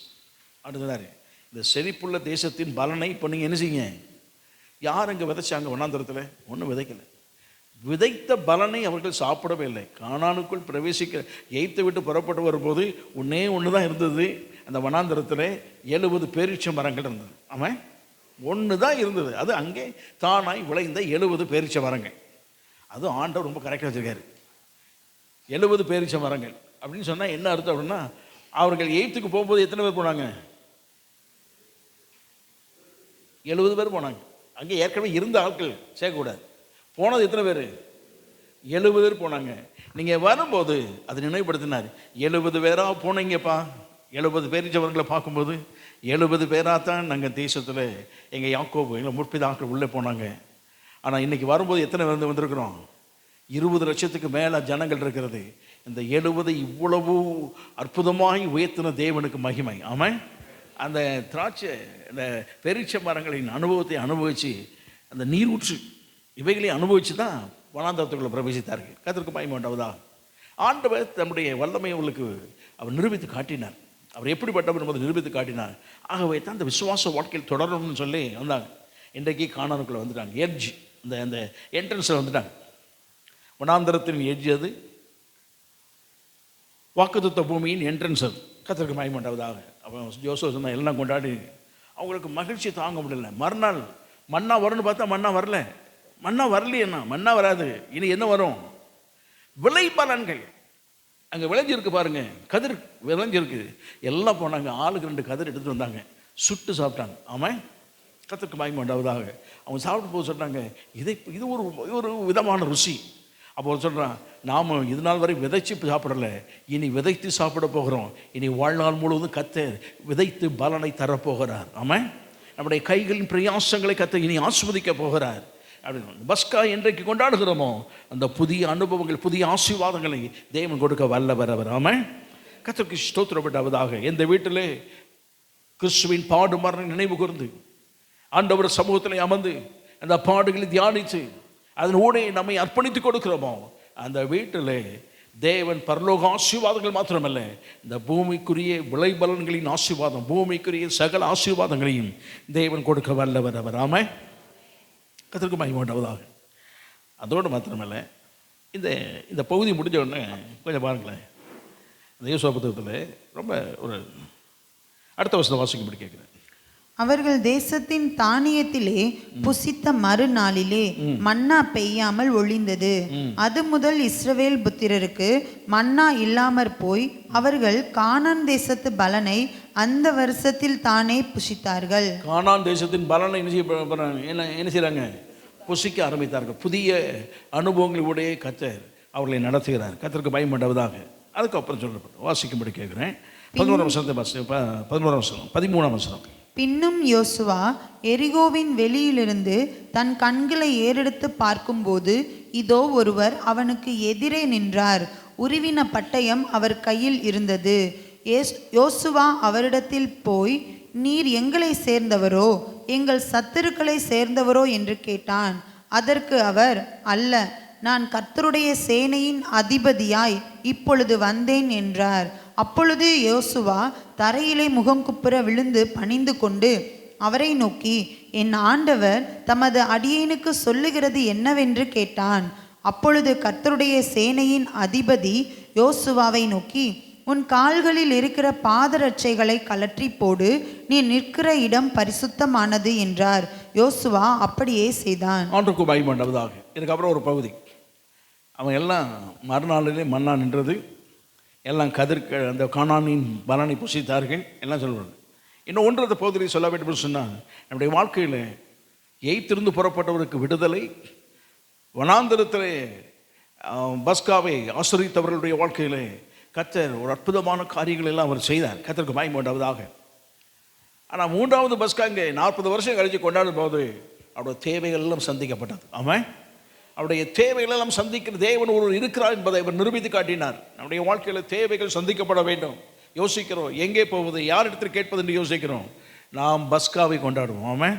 அடுத்ததாரு, இந்த செழிப்புள்ள தேசத்தின் பலனை இப்போ நீங்கள் என்ன செய்யுங்க, யார் அங்கே விதைச்சாங்க வனாந்தரத்தில்? ஒன்றும் விதைக்கலை. விதைத்த பலனை அவர்கள் சாப்பிடவே இல்லை. கானானுக்குள் பிரவேசிக்க எய்த்து விட்டு புறப்பட்டு வரும்போது ஒன்று தான் இருந்தது. அந்த வனாந்தரத்தில் 70 பேரீச்ச மரங்கள் இருந்தது. ஆமாம், ஒன்று தான் இருந்தது. அது அங்கே தானாய் விளைந்த 70 பேரீச்ச மரங்கள். அதுவும் ஆண்டவர் ரொம்ப கரெக்டாக வச்சுருக்காரு. 70 பேரீச்ச மரங்கள் அப்படின்னு சொன்னால் என்ன அர்த்தம் அப்படின்னா, அவர்கள் எய்த்துக்கு போகும்போது எத்தனை பேர் போனாங்க? 70 பேர் போனாங்க. அங்கே ஏற்கனவே இருந்த ஆட்கள் சேர்க்கக்கூடாது. போனது எத்தனை பேர்? 70 பேர் போனாங்க. நீங்கள் வரும்போது அது நினைவுபடுத்தினார். 70 பேராக போனீங்கப்பா. 70 பேரீச்சவர்களை பார்க்கும்போது 70 பேராக தான் நாங்கள் தேசத்தில் எங்கள் யாக்கோபு எங்களை முற்பிதாக்கள் உள்ளே போனாங்க. ஆனால் இன்றைக்கி வரும்போது எத்தனை வந்திருக்கிறோம்? 20 லட்சத்துக்கு மேலே ஜனங்கள் இருக்கிறது. இந்த 70 இவ்வளவு அற்புதமாய் உயர்த்தின தேவனுக்கு மகிமை. ஆமாம். அந்த திராட்சை இந்த பெருச்ச மரங்களின் அனுபவத்தை அனுபவித்து அந்த நீரூற்று இவைகளை அனுபவித்து தான் வனாந்தரத்துக்குள்ளே பிரவேசித்தார்கள். கர்த்தருக்கு மகிமை உண்டாவதா. ஆண்டவர் தம்முடைய வல்லமை அவர்களுக்கு அவர் நிரூபித்து காட்டினார். அவர் எப்படிப்பட்டவர் என்பதை நிரூபித்து காட்டினார். ஆகவே தான் அந்த விசுவாச வாழ்க்கையில் தொடரணும்னு சொல்லி வந்தாங்க. இன்றைக்கு கானானுக்குள்ளே வந்துட்டாங்க. எட்ஜ் இந்த அந்த என்ட்ரன்ஸில் வந்துட்டாங்க. வனாந்தரத்தின் எட்ஜ் அது, வாக்குத்தத்த பூமியின் என்ட்ரன்ஸ் அது. கர்த்தருக்கு மகிமை உண்டாவதாக. அப்போ யோசுவா சொன்னால் எல்லாம் கொண்டாடி அவங்களுக்கு மகிழ்ச்சி தாங்க முடியல. மறுநாள் மன்னா வரும்னு பார்த்தா மன்னா வரல. மன்னா வரலையேண்ணா, மன்னா வராது. இனி என்ன வரும்? விளைபலன்கள் அங்கே விளைஞ்சிருக்கு பாருங்க, கதிர் விளைஞ்சிருக்கு. எல்லாம் போனாங்க. ஆளுக்கு 2 கதிர் எடுத்துகிட்டு வந்தாங்க. சுட்டு சாப்பிட்டாங்க. ஆமாம், கர்த்தருக்கு மகிமை உண்டாவதாக. அவங்க சாப்பிட்டு போது சொன்னாங்க, இது ஒரு விதமான ருசி. அப்போ சொல்கிறான், நாம் இது நாள் வரை விதைச்சு சாப்பிடலை, இனி விதைத்து சாப்பிட போகிறோம். இனி வாழ்நாள் முழுவதும் கர்த்தர் விதைத்து பலனை தரப்போகிறார். ஆமாம், நம்முடைய கைகளின் பிரயாசங்களை கர்த்தர் இனி ஆஸ்வதிக்க போகிறார் அப்படின்னு. பஸ்கா என்றைக்கு கொண்டாடுகிறோமோ அந்த புதிய அனுபவங்கள், புதிய ஆசீர்வாதங்களை தேவன் கொடுக்க வல்லவர் அவர். ஆமாம், கர்த்தருக்கு ஸ்தோத்திரப்பட்டவதாக. எந்த வீட்டிலே கிறிஸ்துவின் பாடு மரண நினைவு கூர்ந்து ஆண்டவர் சமூகத்தில் அமர்ந்து அந்த பாடுகளை தியானித்து அதன் ஊடே நம்மை அர்ப்பணித்து கொடுக்கிறோமோ அந்த வீட்டில் தேவன் பரலோக ஆசீர்வாதங்கள் மாத்திரமல்ல, இந்த பூமிக்குரிய விளைபலன்களின் ஆசீர்வாதம், பூமிக்குரிய சகல ஆசீர்வாதங்களையும் தேவன் கொடுக்க வல்லவர் அவர். ஆமாம், கர்த்தருக்கு மகிமை உண்டாவதாக. அதோடு மாத்திரமல்ல, இந்த பகுதி முடிஞ்ச உடனே கொஞ்சம் பாருங்களேன், அந்த யோசுவா புத்தகத்தில் ரொம்ப ஒரு அடுத்த வசனம் வாசிக்கும்படி கேட்குறேன். அவர்கள் தேசத்தின் தானியத்திலே புசித்த மறுநாளிலே மன்னா பெய்யாமல் ஒழிந்தது. அது முதல் இஸ்ரவேல் புத்திரருக்கு மன்னா இல்லாமற் போய் அவர்கள் கானான் தேசத்து பலனை அந்த வருஷத்தில் தானே புசித்தார்கள். கானான் தேசத்தின் பலனை என்ன செய்றாங்க? புசிக்க ஆரம்பித்தார்கள். புதிய அனுபவங்களுடைய கர்த்தர் அவர்களை நடத்துகிறார். கர்த்தருக்கு பயம் உண்டாவதாக. அதுக்கப்புறம் சொல்லப்படும் வாசிக்கும்படி கேட்குறேன். 13ஆம் வசனம். பின்னும் யோசுவா எரிகோவின் வெளியிலிருந்து தன் கண்களை ஏறெடுத்து பார்க்கும்போது இதோ ஒருவர் அவனுக்கு எதிரே நின்றார். உருவின பட்டயம் அவர் கையில் இருந்தது. யோசுவா அவரிடத்தில் போய், நீர் எங்களை சேர்ந்தவரோ எங்கள் சத்துருக்களை சேர்ந்தவரோ என்று கேட்டான். அதற்கு அவர், அல்ல, நான் கர்த்தருடைய சேனையின் அதிபதியாய் இப்பொழுது வந்தேன் என்றார். அப்பொழுது யோசுவா தரையிலே முகங்குப்புற விழுந்து பணிந்து கொண்டு அவரை நோக்கி, என் ஆண்டவர் தமது அடியேனுக்கு சொல்லுகிறது என்னவென்று கேட்டான். அப்பொழுது கர்த்தருடைய சேனையின் அதிபதி யோசுவாவை நோக்கி, உன் கால்களில் இருக்கிற பாதரட்சைகளை கலற்றி போடு, நீ நிற்கிற இடம் பரிசுத்தமானது என்றார். யோசுவா அப்படியே செய்தான். ஆண்டுக்கு மகிமை உண்டாவதாக. இதுக்கப்புறம் ஒரு பகுதி, அவன் எல்லாம் மறுநாளிலே மன்னா நின்றது, எல்லாம் அந்த கானானின் பலனை புசித்தார்கள் எல்லாம் சொல்வாங்க. இன்னும் ஒன்றது பகுதியில் சொல்ல வேண்டும் சொன்னால், நம்முடைய வாழ்க்கையில் எய்த்திருந்து புறப்பட்டவருக்கு விடுதலை, வனாந்திரத்திலே பஸ்காவை ஆசிரியத்தவர்களுடைய வாழ்க்கையிலே கர்த்தர் ஒரு அற்புதமான காரியங்கள் எல்லாம் அவர் செய்தார். கர்த்தருக்கு மகிமை உண்டாவதாக. ஆனால் 3வது பஸ்கா இங்கே 40 வருஷம் கழித்து கொண்டாடும் போது அவருடைய தேவைகள் எல்லாம் சந்திக்கப்பட்டது. ஆமாம், அவருடைய தேவைகள் எல்லாம் சந்திக்கிற தேவன் ஒருவர் இருக்கிறார் என்பதை அவர் நிரூபித்து காட்டினார். நம்முடைய வாழ்க்கையில் தேவைகள் சந்திக்கப்பட வேண்டும். யோசிக்கிறோம், எங்கே போவது, யார் இடத்தில் கேட்பது என்று யோசிக்கிறோம். நாம் பஸ்காவை கொண்டாடுவோம். ஆமாம்,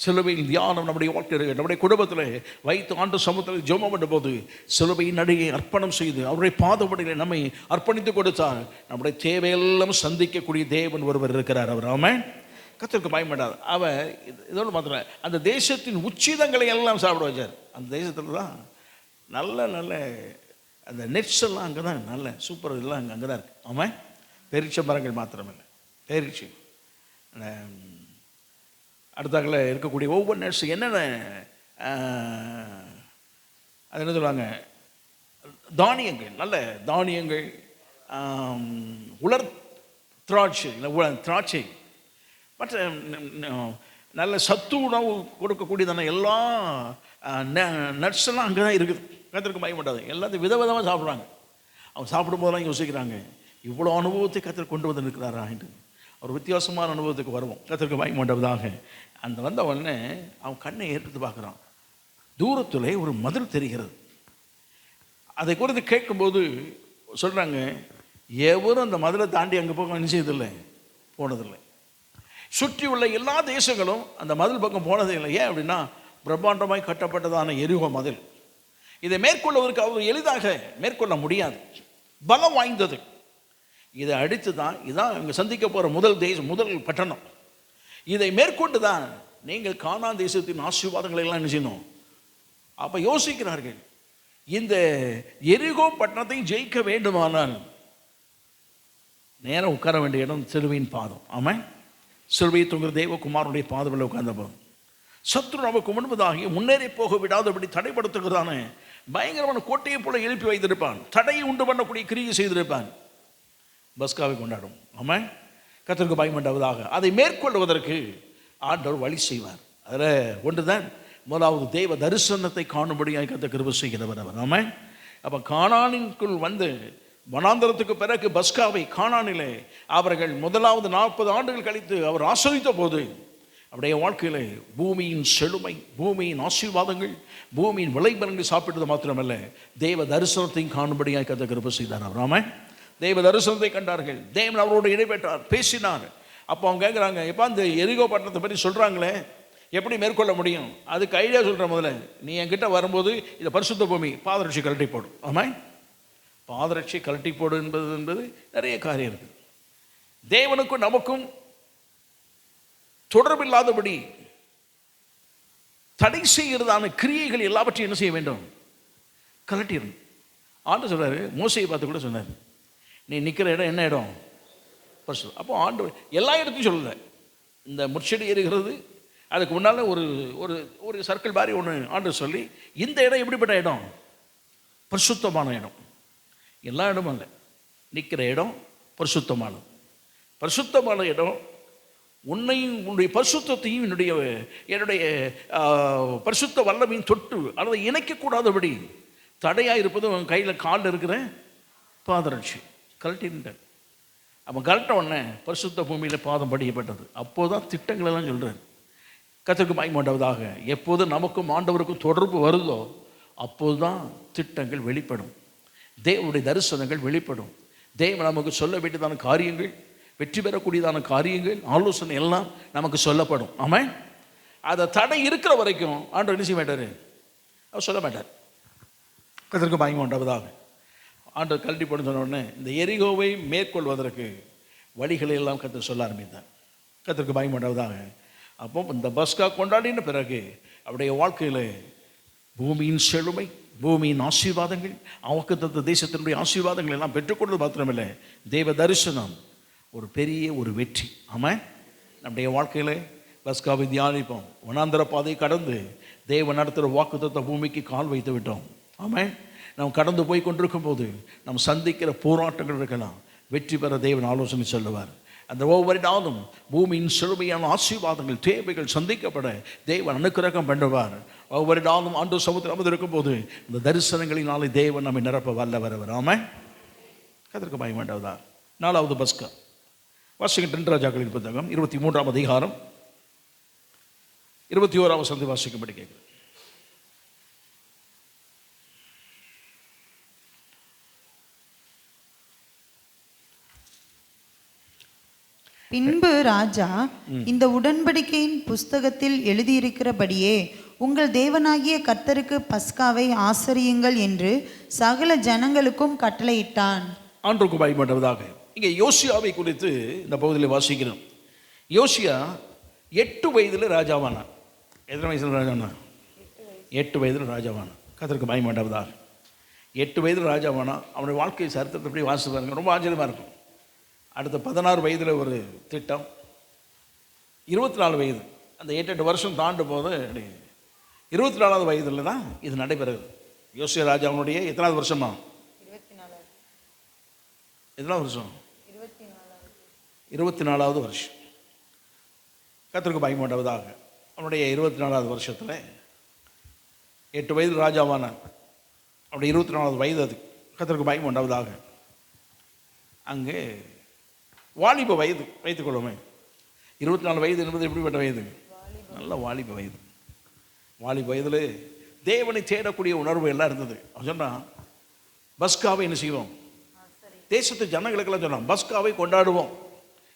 சிலுவையின் தியானம் நம்முடைய வாழ்க்கையில், நம்முடைய குடும்பத்தில் வைத்து ஆண்டு சமூகத்தில் ஜெபம் பண்ணும் போது சிலுவையின் அடியை அர்ப்பணம் செய்து அவருடைய பாதப்படிகளை நம்மை அர்ப்பணித்து கொடுத்தால் நம்முடைய தேவையெல்லாம் சந்திக்கக்கூடிய தேவன் ஒருவர் இருக்கிறார். அவர் ஆமாம், கர்த்தருக்கு பயப்படாது. அவன் இதோடு மாத்திரம் அந்த தேசத்தின் உச்சிதங்களை எல்லாம் சாப்பிட வச்சார். அந்த தேசத்தில் தான் நல்ல நல்ல அந்த நெட்ஸ் எல்லாம் அங்கே தான் நல்ல சூப்பர் இதெல்லாம் அங்கே தான் இருக்குது. ஆமாம், பேரிச்ச மரங்கள் மாத்திரமில்லை, பேரிச்சி அடுத்தாக்கில் இருக்கக்கூடிய ஒவ்வொரு நட்ஸ் என்னென்ன அது என்ன சொல்லுவாங்க, தானியங்கள், நல்ல தானியங்கள், உலர் திராட்சை, திராட்சை, மற்ற நல்ல சத்து உணவு கொடுக்கக்கூடியதான எல்லா நட்ஸ் எல்லாம் அங்கே தான் இருக்குது. கர்த்தருக்கு பயப்படாது. எல்லாத்தையும் விதவிதமாக சாப்பிட்றாங்க. அவங்க சாப்பிடும்போதெல்லாம் யோசிக்கிறாங்க, இவ்வளோ அனுபவத்தை கர்த்தர் கொண்டு வந்து இருக்கிறாரா என்று. ஒரு வித்தியாசமான அனுபவத்துக்கு வருவோம். கர்த்தருக்கு பயப்பட்டதாக அந்த வந்த உடனே அவன் கண்ணை ஏற்படுத்தி பார்க்குறான். தூரத்தில் ஒரு மதில் தெரிகிறது. அதை குறித்து கேட்கும்போது சொல்கிறாங்க, எவரும் அந்த மதிலை தாண்டி அங்கே போக நிச்சயதில்லை, போனதில்லை. சுற்றி உள்ள எல்லா தேசங்களும் அந்த மதில் பக்கம் போனதே இல்லை. ஏன் அப்படின்னா, பிரம்மாண்டமாய் கட்டப்பட்டதான எரிகோ மதில். இதை மேற்கொள்வதற்கு அவர் எளிதாக மேற்கொள்ள முடியாது, பலம் வாய்ந்தது. இதை அடித்து தான் இதான் இங்கே சந்திக்க போகிற முதல் தேசம், முதல் பட்டணம். இதை மேற்கொண்டு தான் நீங்கள் கானான் தேசத்தின் ஆசீர்வாதங்களை எல்லாம் என்ன செய்யணும். அப்போ யோசிக்கிறார்கள், இந்த எரிகோ பட்டணத்தை ஜெயிக்க வேண்டுமானால் நேரம் உட்கார வேண்டிய இடம் சிலுவையின் பாதம். ஆமாம், சிலுவையை தொங்குற தேவகுமாரனுடைய பாதத்தில் உட்கார்ந்த போதும் சத்ரு நமக்கு முன்பதாகி முன்னேறி போக விடாதபடி தடைப்படுத்துகிறதான பயங்கரமான கோட்டையை போல எழுப்பி வைத்திருப்பான். தடையை உண்டு பண்ணக்கூடிய கிரியை செய்திருப்பான். பஸ்காவை கொண்டாடும். ஆமாம், கர்த்தருக்கு பயமுண்டாவதாக. அதை மேற்கொள்வதற்கு ஆண்டவர் வழி செய்வார். அதில் ஒன்றுதான், முதலாவது தேவ தரிசனத்தை காணும்படியாக கர்த்தர் கிருபை செய்கிறவர் அவர். ஆமென். அப்போ கானானிற்குள் வந்து வனாந்தரத்துக்கு பிறகு பஸ்காவை கானானிலே அவர்கள் முதலாவது 40 ஆண்டுகள் கழித்து அவர் ஆசரித்த போது அவருடைய வாழ்க்கையில் பூமியின் செழுமை, பூமியின் ஆசீர்வாதங்கள், பூமியின் விளைபலன்கள் சாப்பிட்டது மாத்திரமல்ல, தேவ தரிசனத்தையும் காணும்படியாக கர்த்தர் கிருபை செய்தார் அவர். ஆமென். தேவ தரிசனத்தை கண்டார்கள். தேவன் அவரோடு இடைப்பெற்றார், பேசினார். அப்போ அவங்க கேட்குறாங்க, எப்போ அந்த எரிகோ பட்டணத்தை பற்றி சொல்கிறாங்களே, எப்படி மேற்கொள்ள முடியும்? அதுக்கு ஐடியா சொல்கிற, முதல்ல நீ என்கிட்ட வரும்போது இதை பரிசுத்த பூமி பாதரட்சி கழட்டி போடும். ஆமாம், பாதரட்சி கழட்டி போடு என்பது நிறைய காரியம் இருக்குது. தேவனுக்கும் நமக்கும் தொடர்பில்லாதபடி தடை செய்கிறதான கிரியைகள் எல்லாவற்றையும் என்ன செய்ய வேண்டும்? கலட்டிடணும். ஆண்டு சொல்றாரு, மோசையை பார்த்து கூட சொன்னார், நீ நிற்கிற இடம் என்ன இடம்? பரிசுத்தம். அப்போ ஆண்டு எல்லா இடத்தையும் சொல்லலை. இந்த முச்செடி ஏறுகிறது அதுக்கு முன்னால் ஒரு ஒரு ஒரு சர்க்கிள் மாதிரி ஒன்று ஆண்டு சொல்லி, இந்த இடம் எப்படிப்பட்ட இடம்? பரிசுத்தமான இடம். எல்லா இடமும் இல்லை, நிற்கிற இடம் பரிசுத்தமானது. பரிசுத்தமான இடம் உன்னையும் உன்னுடைய பரிசுத்தையும் என்னுடைய பரிசுத்த வல்லமையும் தொட்டு அதை இணைக்கக்கூடாதபடி தடையாக இருப்பது அவன் கையில் காலில் இருக்கிற பாதரட்சி கழட்டின்ட்டார். அவன் கழட்ட உடனே பரிசுத்த பூமியில் பாதம் படிக்கப்பட்டது. அப்போதான் திட்டங்கள் எல்லாம் சொல்கிறார். கர்த்தருக்கு மகிமையுண்டாவதாக. எப்போது நமக்கும் ஆண்டவருக்கும் தொடர்பு வருதோ அப்போது தான் திட்டங்கள் வெளிப்படும், தேவனுடைய தரிசனங்கள் வெளிப்படும். தேவன் நமக்கு சொல்ல வேண்டியதான காரியங்கள், வெற்றி பெறக்கூடியதான காரியங்கள், ஆலோசனை எல்லாம் நமக்கு சொல்லப்படும். ஆமாம். அதை தடை இருக்கிற வரைக்கும் ஆண்டவர் என்ன செய்ய மாட்டார்? அவர் சொல்ல மாட்டார். கர்த்தருக்கு மகிமையுண்டாவதாக. ஆண்டவர் கழட்டி போட சொன்ன உடனே இந்த எரிகோவை மேற்கொள்வதற்கு வழிகளை எல்லாம் கர்த்தர் சொல்ல ஆரம்பித்தார். கர்த்தருக்கு மகிமையுண்டாவதாக. அப்போ இந்த பஸ்கா கொண்டாடின பிறகு அவருடைய வாழ்க்கையில் பூமியின் செழுமை, பூமியின் ஆசீர்வாதங்கள், வாக்குத்தத்த தேசத்தினுடைய ஆசீர்வாதங்கள் எல்லாம் பெற்றுக்கொண்டது மாத்திரமில்லை, தேவ தரிசனம் ஒரு பெரிய ஒரு வெற்றி. ஆமாம். நம்முடைய வாழ்க்கையில் பஸ்காவை தியானிப்போம், வனாந்தர பாதையை கடந்து தேவன் நடத்துகிற வாக்குத்தத்த பூமிக்கு கால் வைத்து விட்டோம். ஆமாம். நாம் கடந்து போய் கொண்டிருக்கும் போது நாம் சந்திக்கிற போராட்டங்கள் இருக்கலாம், வெற்றி பெற தேவன் ஆலோசனை சொல்லுவார். அந்த ஒவ்வொரு நாளும் பூமியின் செழுமையான ஆசீர்வாதங்கள், தேவைகள் சந்திக்கப்பட தேவன் அனுக்கிரகம் பண்ணுவார். ஒவ்வொரு நாளும் ஆண்டு சமுத்திரம் அமர்ந்திருக்கும் போது இந்த தரிசனங்களினாலே தேவன் நம்மை நிரப்ப வல்லவர். ஆமாம். கர்த்தருக்கு மகிமையுண்டாவதாக. 4வது பஸ்கா. வாசிக்க 2 ராஜாக்களின் புத்தகம் 23ஆம் அதிகாரம் 21ஆம் வசனத்தை வாசிக்கும்படி கேட்கிறேன். பின்பு ராஜா, இந்த உடன்படிக்கையின் புஸ்தகத்தில் எழுதியிருக்கிறபடியே உங்கள் தேவனாகிய கர்த்தருக்கு பஸ்காவை ஆசரியுங்கள் என்று சகல ஜனங்களுக்கும் கட்டளையிட்டான். ஆண்டவருக்கு மகிமையுண்டாவதாக. இங்கே யோசியாவை குறித்து இந்த பகுதியில் வாசிக்கிறோம். யோசியா 8 வயதில் ராஜாவானான். எத்தனை வயசில் ராஜாவானான்? 8 வயதில் ராஜாவானான். கர்த்தருக்கு மகிமையுண்டாவதாக. 8 வயதில் ராஜாவானான். அவனுடைய வாழ்க்கை சரித்திரத்தை எப்படி வாசித்து பாருங்க, ரொம்ப ஆச்சரியமாக இருக்கும். அடுத்த 16 வயதில் ஒரு திட்டம், 24 வயது, அந்த 8 வருஷம் தாண்டும் போது 24வது வயதில் தான் இது நடைபெறுகிறது. யோசியா ராஜாவுடைய எத்தனாவது வருஷமா? 24வது வருஷம், 24வது வருஷம். கர்த்தருக்கு மகிமையுண்டாவதாக. அவனுடைய 24வது வருஷத்தில் 8 வயதில் ராஜாவானான். அவனுடைய 24வது வயது அது. கர்த்தருக்கு மகிமையுண்டாவதாக. அங்கே வாலிப வயது வைத்துக்கொள்ளுமே. 24 வயது என்பது எப்படிப்பட்ட வயது? நல்ல வாலிப வயது. வாலிப வயதில் தேவனை தேடக்கூடிய உணர்வு எல்லாம் இருந்தது. அவன் சொன்னான், பஸ்காவை என்ன செய்வோம்? தேசத்து ஜனங்களுக்கெல்லாம் சொன்னான், பஸ்காவை கொண்டாடுவோம்.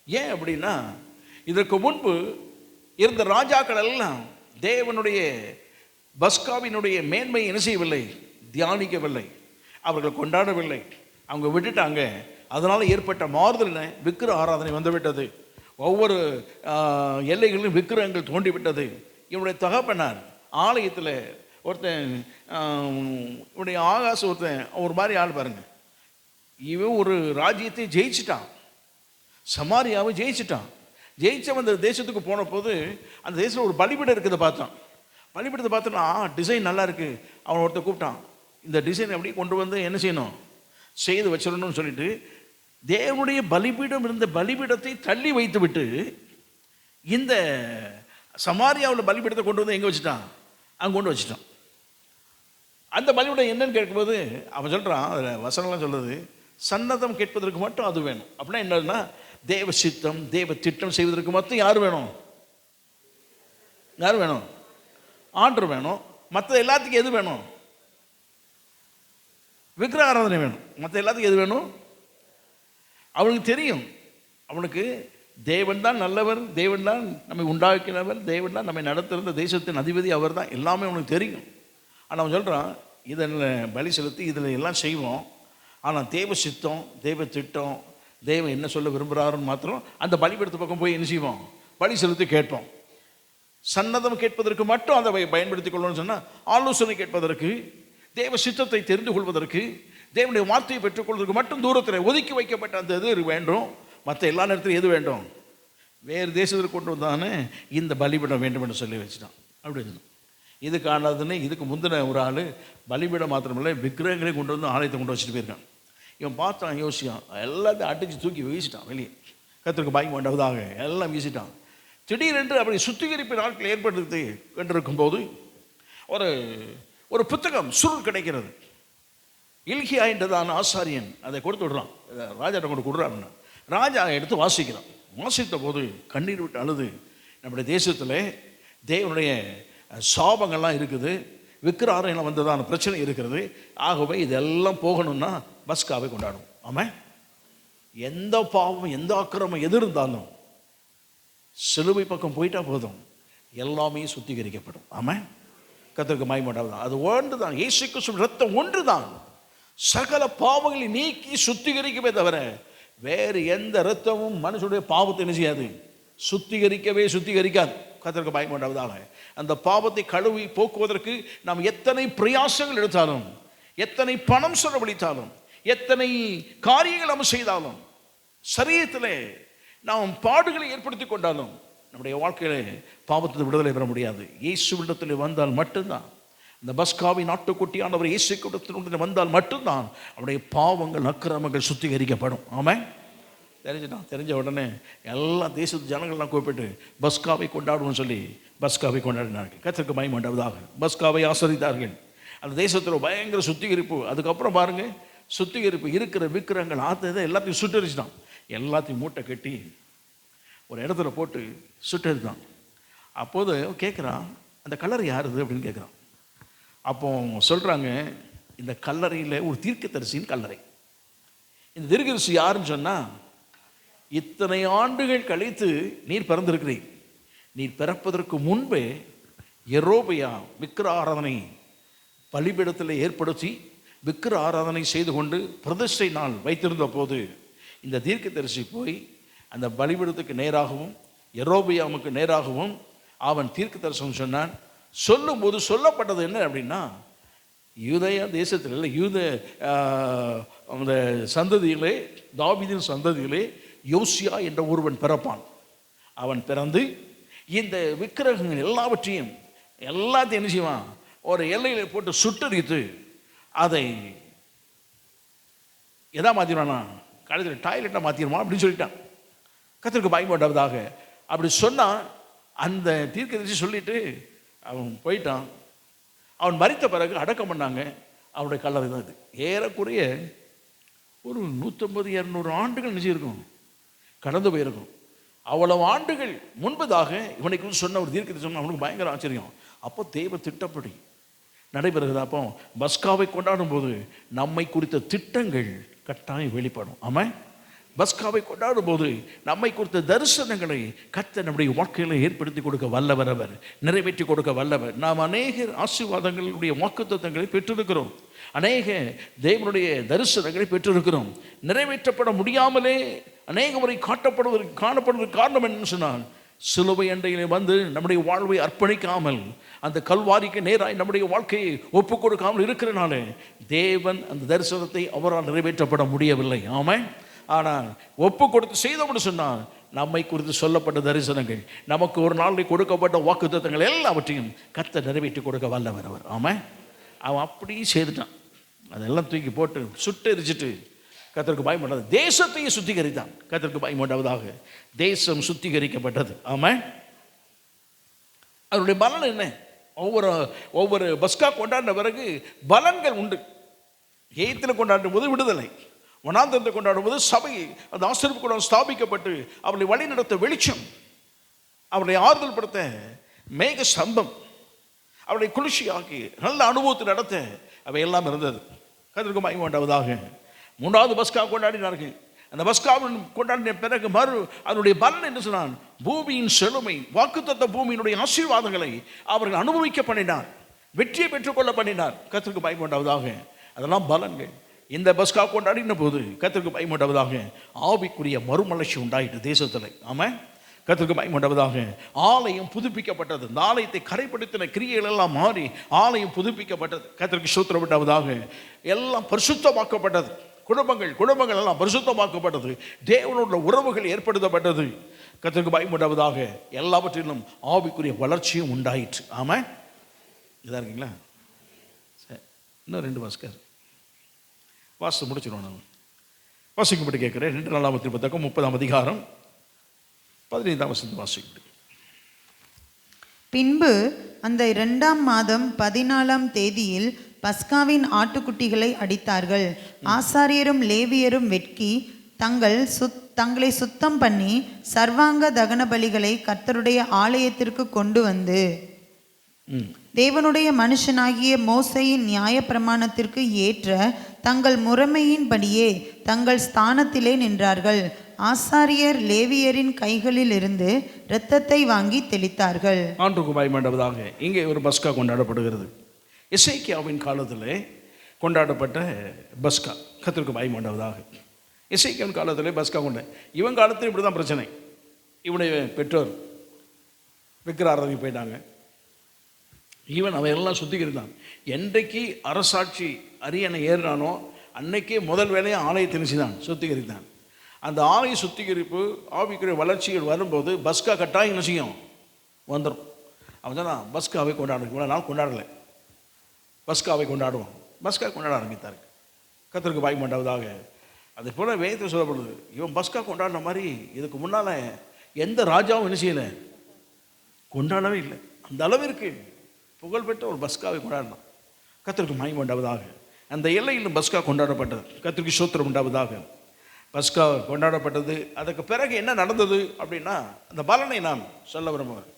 ஏன் அப்படின்னா, இதற்கு முன்பு இருந்த ராஜாக்கள் எல்லாம் தேவனுடைய பஸ்காவினுடைய மேன்மை என்ன செய்யவில்லை? தியானிக்கவில்லை, அவர்கள் கொண்டாடவில்லை, அவங்க விட்டுட்டாங்க. அதனால் ஏற்பட்ட மாறுதல் விக்கிர ஆராதனை வந்துவிட்டது. ஒவ்வொரு எல்லைகளிலும் விக்கிரகங்கள் தோண்டிவிட்டது. இவனுடைய தகப்பனார் ஆலயத்தில் ஒருத்தன், இவனுடைய ஆகாச ஒருத்தன், ஒரு மாதிரி ஆள் பாருங்க, இவன் ஒரு ராஜ்யத்தை ஜெயிச்சிட்டான், சமாரியாவை ஜெயிச்சிட்டான். ஜெயிச்சவன் அந்த தேசத்துக்கு போன போது அந்த தேசத்தில் ஒரு பலிபீடம் இருக்கிறத பார்த்தான். பலிபீடத்தை பார்த்தோன்னா டிசைன் நல்லா இருக்குது. அவன் ஒருத்தர் கூப்பிட்டான், இந்த டிசைன் எப்படி கொண்டு வந்து என்ன செய்யணும்? செய்து வச்சிடணும்னு சொல்லிட்டு தேவனுடைய பலிபீடம் இருந்த பலிபீடத்தை தள்ளி வைத்து விட்டு இந்த சமாரியாவில் பலிபீடத்தை கொண்டு வந்து எங்கே வச்சுட்டான்? அங்கே கொண்டு வச்சுட்டான். அந்த பலிபீடம் என்னன்னு கேட்கும்போது அவன் சொல்கிறான், அதில் வசனம்லாம் சொல்லுது, சன்னதம் கேட்பதற்கு மட்டும் அது வேணும். அப்படின்னா என்னன்னா, தேவ சித்தம் தேவ திட்டம் செய்வதற்கு மட்டும் யார் வேணும்? யார் வேணும்? ஆண்டர் வேணும். மற்ற எல்லாத்துக்கும் எது வேணும்? விக்கிர ஆராதனை வேணும். மற்ற எல்லாத்துக்கும் எது வேணும்? அவனுக்கு தெரியும், அவனுக்கு தேவன் தான் நல்லவர், தேவன் தான் நம்மை உண்டாக்கினவர், தேவன் தான் நம்மை நடத்துகிற தேசத்தின் அதிபதி அவர் தான், எல்லாமே அவனுக்கு தெரியும். ஆனால் அவன் சொல்கிறான், இதில் பலி செலுத்தி இதில் எல்லாம் செய்வோம், ஆனால் தேவ சித்தம் தேவ திட்டம் தேவன் என்ன சொல்ல விரும்புகிறாருன்னு மாத்திரம் அந்த பலிபீடத்து பக்கம் போய் என்ன செய்வோம்? பலி செலுத்தி கேட்போம். சன்னதம் கேட்பதற்கு மட்டும் அதை பயன்படுத்திக் கொள்ளணும்னு சொன்னால், ஆலோசனை கேட்பதற்கு, தேவ சித்தத்தை தெரிந்து கொள்வதற்கு, தேவனுடைய வார்த்தையை பெற்றுக்கொள்வதற்கு மட்டும் தூரத்தில் ஒதுக்கி வைக்கப்பட்ட அந்த இது வேண்டும். மற்ற எல்லா நேரத்திலும் எது வேண்டும்? வேறு தேசத்தில் கொண்டு வந்தானே இந்த பலிபீடம் வேண்டும் என்று சொல்லி வச்சுட்டான். அப்படி இது காணாதுன்னு இதுக்கு முந்தின ஒரு ஆள் பலிபீடம் மாத்திரமில்லை விக்கிரகங்களையும் கொண்டு வந்து ஆலயத்தை கொண்டு வச்சுட்டு போயிருக்கான். இவன் பார்த்தான், யோசிச்சான், எல்லாத்தையும் அடித்து தூக்கி வீசிட்டான் வெளியே. கர்த்தருக்கு பயங்க வேண்டவதாக எல்லாம் வீசிட்டான். திடீரென்று அப்படி சுத்திகரிப்பு நாட்கள் ஏற்படுத்தி கொண்டிருக்கும் போது ஒரு ஒரு புத்தகம் சுருள் கிடைக்கிறது. இல்கியா என்றதான ஆசாரியன் அதை கொடுத்து விடுறான், ராஜாட்ட கொண்டு கொடுறாருன்னா ராஜா எடுத்து வாசிக்கிறான். வாசித்த போது கண்ணீர் விட்டு அழுது, நம்முடைய தேசத்தில் தேவனுடைய சாபங்கள்லாம் இருக்குது, விக்கிர ஆராயணம் வந்ததான பிரச்சனை இருக்கிறது, ஆகவே இதெல்லாம் போகணும்னா பஸ்காவை கொண்டாடும். ஆமாம், எந்த பாவம் எந்த அக்கிரமம் எது இருந்தாலும் சிலுவை பக்கம் போயிட்டா போதும், எல்லாமே சுத்திகரிக்கப்படும். ஆமாம், கர்த்தருக்கு மகிமை. அது ஒன்று தான், இயேசு கிறிஸ்துவின் ரத்தம் ஒன்று தான் சகல பாவங்களை நீக்கி சுத்திகரிக்கவே தவிர வேறு எந்த இரத்தமும் மனுஷனுடைய பாவத்தை என்ன செய்யாது? சுத்திகரிக்காது. கர்த்தருக்கு மகிமை உண்டாவதாக. அந்த பாவத்தை கழுவி போக்குவதற்கு நாம் எத்தனை பிரயாசங்கள் எடுத்தாலும், எத்தனை பணம் செலவழித்தாலும், எத்தனை காரியங்கள் நாம் செய்தாலும், சரீரத்தில் நாம் பாடுகளை ஏற்படுத்தி கொண்டாலும் நம்முடைய வாழ்க்கையிலே பாவத்தை விடுதலை பெற முடியாது. இயேசுவிடத்தில் வந்தால் மட்டும்தான், இந்த பஸ்காவின் ஆட்டுக்குட்டியானவர் இயேசு கிறிஸ்துவிடத்தில் வந்தால் மட்டும்தான் அவருடைய பாவங்கள் அக்கிரமங்கள் சுத்திகரிக்கப்படும். ஆமாம், தெரிஞ்ச உடனே எல்லா தேசத்து ஜனங்கள்லாம் கூப்பிட்டு பஸ்காவை கொண்டாடுவோம்னு சொல்லி பஸ்காவை கொண்டாடினார்கள். கர்த்தருக்கு மகிமை உண்டாவதாக. பஸ்காவை ஆசரித்தார்கள். அந்த தேசத்தில் பயங்கர சுத்திகரிப்பு. அதுக்கப்புறம் பாருங்க, சுத்திகரிப்பு இருக்கிற விக்கிரகங்கள் ஆத்ததை எல்லாத்தையும் சுட்டரிச்சுட்டான். எல்லாத்தையும் மூட்டை கட்டி ஒரு இடத்துல போட்டு சுட்டரித்தான். அப்போது கேட்குறான், அந்த கல்லறை யாருது அப்படின்னு கேட்குறான். அப்போ சொல்கிறாங்க, இந்த கல்லறையில் ஒரு தீர்க்கதரிசியின் கல்லறை. இந்த தீர்க்கதரிசி யாருன்னு சொன்னால், இத்தனை ஆண்டுகள் கழித்து நீர் பிறந்திருக்கிறீர், நீர் பிறப்பதற்கு முன்பே எரோபியா விக்கிர ஆராதனை பலிபீடத்தில் ஏற்படுத்தி விக்கிர ஆராதனை செய்து கொண்டு பிரதிஷ்டை நாள் வைத்திருந்த போது இந்த தீர்க்கதரிசி போய் அந்த பலிபீடத்துக்கு நேராகவும் எரோபியாவுக்கு நேராகவும் அவன் தீர்க்க தரிசனம் சொன்னான். சொல்லும்போது சொல்லப்பட்டது என்ன அப்படின்னா, யூதயா தேசத்தில் இல்லை, அந்த சந்ததியிலே, தாவீதின் சந்ததியிலே யோசியா என்ற ஒருவன் பிறப்பான். அவன் பிறந்து இந்த விக்கிரகங்கள் எல்லாத்தையும் என்ன செய்வான்? ஒரு எல்லையில் போட்டு சுட்டரித்து அதை எதா மாற்றிடுவானா? கடைசியில் டாய்லெட்டாக மாற்றிடுவான் அப்படின்னு சொல்லிட்டான். கர்த்தருக்கு பயப்பட்டதாக அப்படி சொன்னான். அந்த தீர்க்கதரிசி சொல்லிட்டு அவன் போயிட்டான். அவன் மரித்த பிறகு அடக்கம் பண்ணாங்க. அவனுடைய கல்லறை தான் இது. ஏறக்குறைய ஒரு 150-200 ஆண்டுகள் நிச்சயிருக்கும், கடந்து போயிருக்கும். அவ்வளவு ஆண்டுகள் முன்பதாக இவனுக்கு சொன்ன ஒரு தீர்க்கதரிசி சொன்ன அவனுக்கு பயங்கர ஆச்சரியம். அப்போ தேவ திட்டப்படி நடைபெறுகிறது. அப்போ பஸ்காவை கொண்டாடும் போது நம்மை குறித்த திட்டங்கள் கட்டாயம் வெளிப்படும். ஆமாம், பஸ்காவை கொண்டாடும் போது நம்மை குறித்த தரிசனங்களை கர்த்தர் நம்முடைய வாழ்க்கையில் ஏற்படுத்தி கொடுக்க வல்லவர், அவர் நிறைவேற்றி கொடுக்க வல்லவர். நாம் அநேக ஆசீர்வாதங்களுடைய வாக்குத்தத்தங்களை பெற்றிருக்கிறோம், அநேக தேவனுடைய தரிசனங்களை பெற்றிருக்கிறோம். நிறைவேற்றப்பட முடியாமலே அநேக முறை காணப்படுவதற்கு காரணம் என்னன்னு சொன்னால், சிலுவை அண்டையிலே வந்து நம்முடைய வாழ்வை அர்ப்பணிக்காமல், அந்த கல்வாரிக்கு நேராய் நம்முடைய வாழ்க்கையை ஒப்புக் கொடுக்காமல் இருக்கிறனால தேவன் அந்த தரிசனத்தை அவரால் நிறைவேற்றப்பட முடியவில்லை. ஆமாம், ஆனால் ஒப்பு கொடுத்து செய்தோம்னு சொன்னால் நம்மை குறித்து சொல்லப்பட்ட தரிசனங்கள், நமக்கு ஒரு நாளில் கொடுக்கப்பட்ட வாக்குத்தத்தங்கள் எல்லாவற்றையும் கர்த்தர் நிறைவேற்றி கொடுக்க வல்லவர் அவர். ஆமாம், அவன் அப்படியே செய்துட்டான். அதெல்லாம் தூக்கி போட்டு சுட்டு எரிச்சிட்டு கர்த்தருக்கு பயப்படாது. தேசத்தையும் சுத்திகரித்தான். கர்த்தருக்கு பயப்படாவதாக. தேசம் சுத்திகரிக்கப்பட்டது. ஆமாம். அதனுடைய பலன் என்ன? ஒவ்வொரு பஸ்கா கொண்டாடின பிறகு பலன்கள் உண்டு. எய்த்தில் கொண்டாடும் போது விடுதலை, வனாந்தரத்தை கொண்டாடும் போது சபை அந்த ஆசரிப்பு கூடம் ஸ்தாபிக்கப்பட்டு அவர்களை வழி நடத்த வெளிச்சம், அவர்களை ஆறுதல் படுத்த மேக ஸ்தம்பம், அவர்களை குளிர்ச்சியாக்கி நல்ல அனுபவத்தை நடத்த அவை எல்லாம் இருந்தது. கர்த்தருக்கு மகிமை உண்டாவதாக. மூன்றாவது பஸ்கா கொண்டாடினார்கள். அந்த பஸ்காவின் கொண்டாடின பிறகு அதனுடைய பலன் என்ன சொன்னான்? பூமியின் செழுமை, வாக்குத்தத்த பூமியினுடைய ஆசீர்வாதங்களை அவர்கள் அனுபவிக்க பண்ணினார், வெற்றியை பெற்றுக்கொள்ள பண்ணினார். கர்த்தருக்கு மகிமை உண்டாவதாக. அதெல்லாம் பலன்கள். இந்த பஸ்கா கொண்டாடின போது கர்த்தருக்கு மகிமை உண்டாவதாக ஆவிக்குரிய மறுமலர்ச்சி உண்டாயிட்டு தேசத்தில். ஆமாம். கர்த்தருக்கு மகிமை உண்டாவதாக. ஆலயம் புதுப்பிக்கப்பட்டது. இந்த ஆலயத்தை கரைப்படுத்தின கிரியைகள் எல்லாம் மாறி ஆலயம் புதுப்பிக்கப்பட்டது. கர்த்தருக்கு ஸ்தோத்திரம் உண்டாவதாக. எல்லாம் பரிசுத்தமாக்கப்பட்டது. குடும்பங்கள் எல்லாம் பரிசுத்தமாக்கப்பட்டது. தேவனோட உறவுகள் ஏற்படுத்தப்பட்டது. கர்த்தருக்கு மகிமை உண்டாவதாக. எல்லாவற்றிலும் ஆவிக்குரிய வளர்ச்சியும் உண்டாயிற்று. ஆமாம். இதாக இருக்கீங்களா? சரி, இன்னும் 2 பாஸ்கர் வாசித்து முடிச்சிடுவோம். நான் வாசிக்கும்படி கேட்குறேன். 2 நாளாகமத்தின் புத்தகம் 30ஆம் அதிகாரம் 15ஆம் வசனத்தை வாசிக்கும்படி. பின்பு அந்த 2ஆம் மாதம் 14ஆம் தேதியில் பஸ்காவின் ஆட்டுக்குட்டிகளை அடித்தார்கள். ஆசாரியரும் லேவியரும் வெட்கி தங்களை சுத்தம் பண்ணி சர்வாங்க தகன பலிகளை கர்த்தருடைய ஆலயத்திற்கு கொண்டு வந்து தேவனுடைய மனுஷனாகிய மோசேயின் நியாய பிரமாணத்திற்கு ஏற்ற தங்கள் முறைமையின்படியே தங்கள் ஸ்தானத்திலே நின்றார்கள். ஆசாரியர் லேவியரின் கைகளில் இருந்து இரத்தத்தை வாங்கி தெளித்தார்கள். ஆண்டுக்கு பயமண்டவதாக இங்கே ஒரு பஸ்கா கொண்டாடப்படுகிறது. எசேக்கியாவின் காலத்தில் கொண்டாடப்பட்ட பஸ்கா. கர்த்தருக்கு பயமண்டவதாக. எசேக்கியாவின் காலத்தில் பஸ்கா இவன் காலத்தில் இப்படி தான் பிரச்சனை. இவனுடைய பெற்றோர் விக்கிரகாராதனைக்கு போயிட்டாங்க. ஈவன் அவன் எல்லாம் சுத்திகரித்தான். என்றைக்கு அரசாட்சி அரியணை ஏறினானோ அன்னைக்கே முதல் வேலையை ஆலயத்தை நினைச்சுதான் சுத்திகரித்தான். அந்த ஆலய சுத்திகரிப்பு ஆவிக்குரிய வளர்ச்சிகள் வரும்போது பஸ்கா கட்டாயம் என்ன செய்யும்? வந்துடும். அவன் தான் பஸ்காவை கொண்டாடுறோம். இவ்வளோ நாள் கொண்டாடலை, பஸ்காவை கொண்டாடுவோம். பஸ்கா கொண்டாட ஆரம்பித்தார். கர்த்தருக்கு பாய் மண்டாவதாக. அது போல் வேதத்தில் சொல்லப்படுது. இவன் பஸ்கா கொண்டாடின மாதிரி இதுக்கு முன்னால் எந்த ராஜாவும் என்ன செய்யலை, கொண்டாடவே இல்லை. அந்த அளவிற்கு புகழ்பெற்ற ஒரு பஸ்காவை கொண்டாடினான். கர்த்தருக்கு மகிமை உண்டாவதாக. அந்த எல்லையிலும் பஸ்கா கொண்டாடப்பட்டது. கர்த்தருக்கு ஸ்தோத்திரம் உண்டாவதாக. பஸ்கா கொண்டாடப்பட்டது. அதுக்கு பிறகு என்ன நடந்தது அப்படின்னா அந்த பலனை நாம் சொல்ல விரும்புகிறேன்.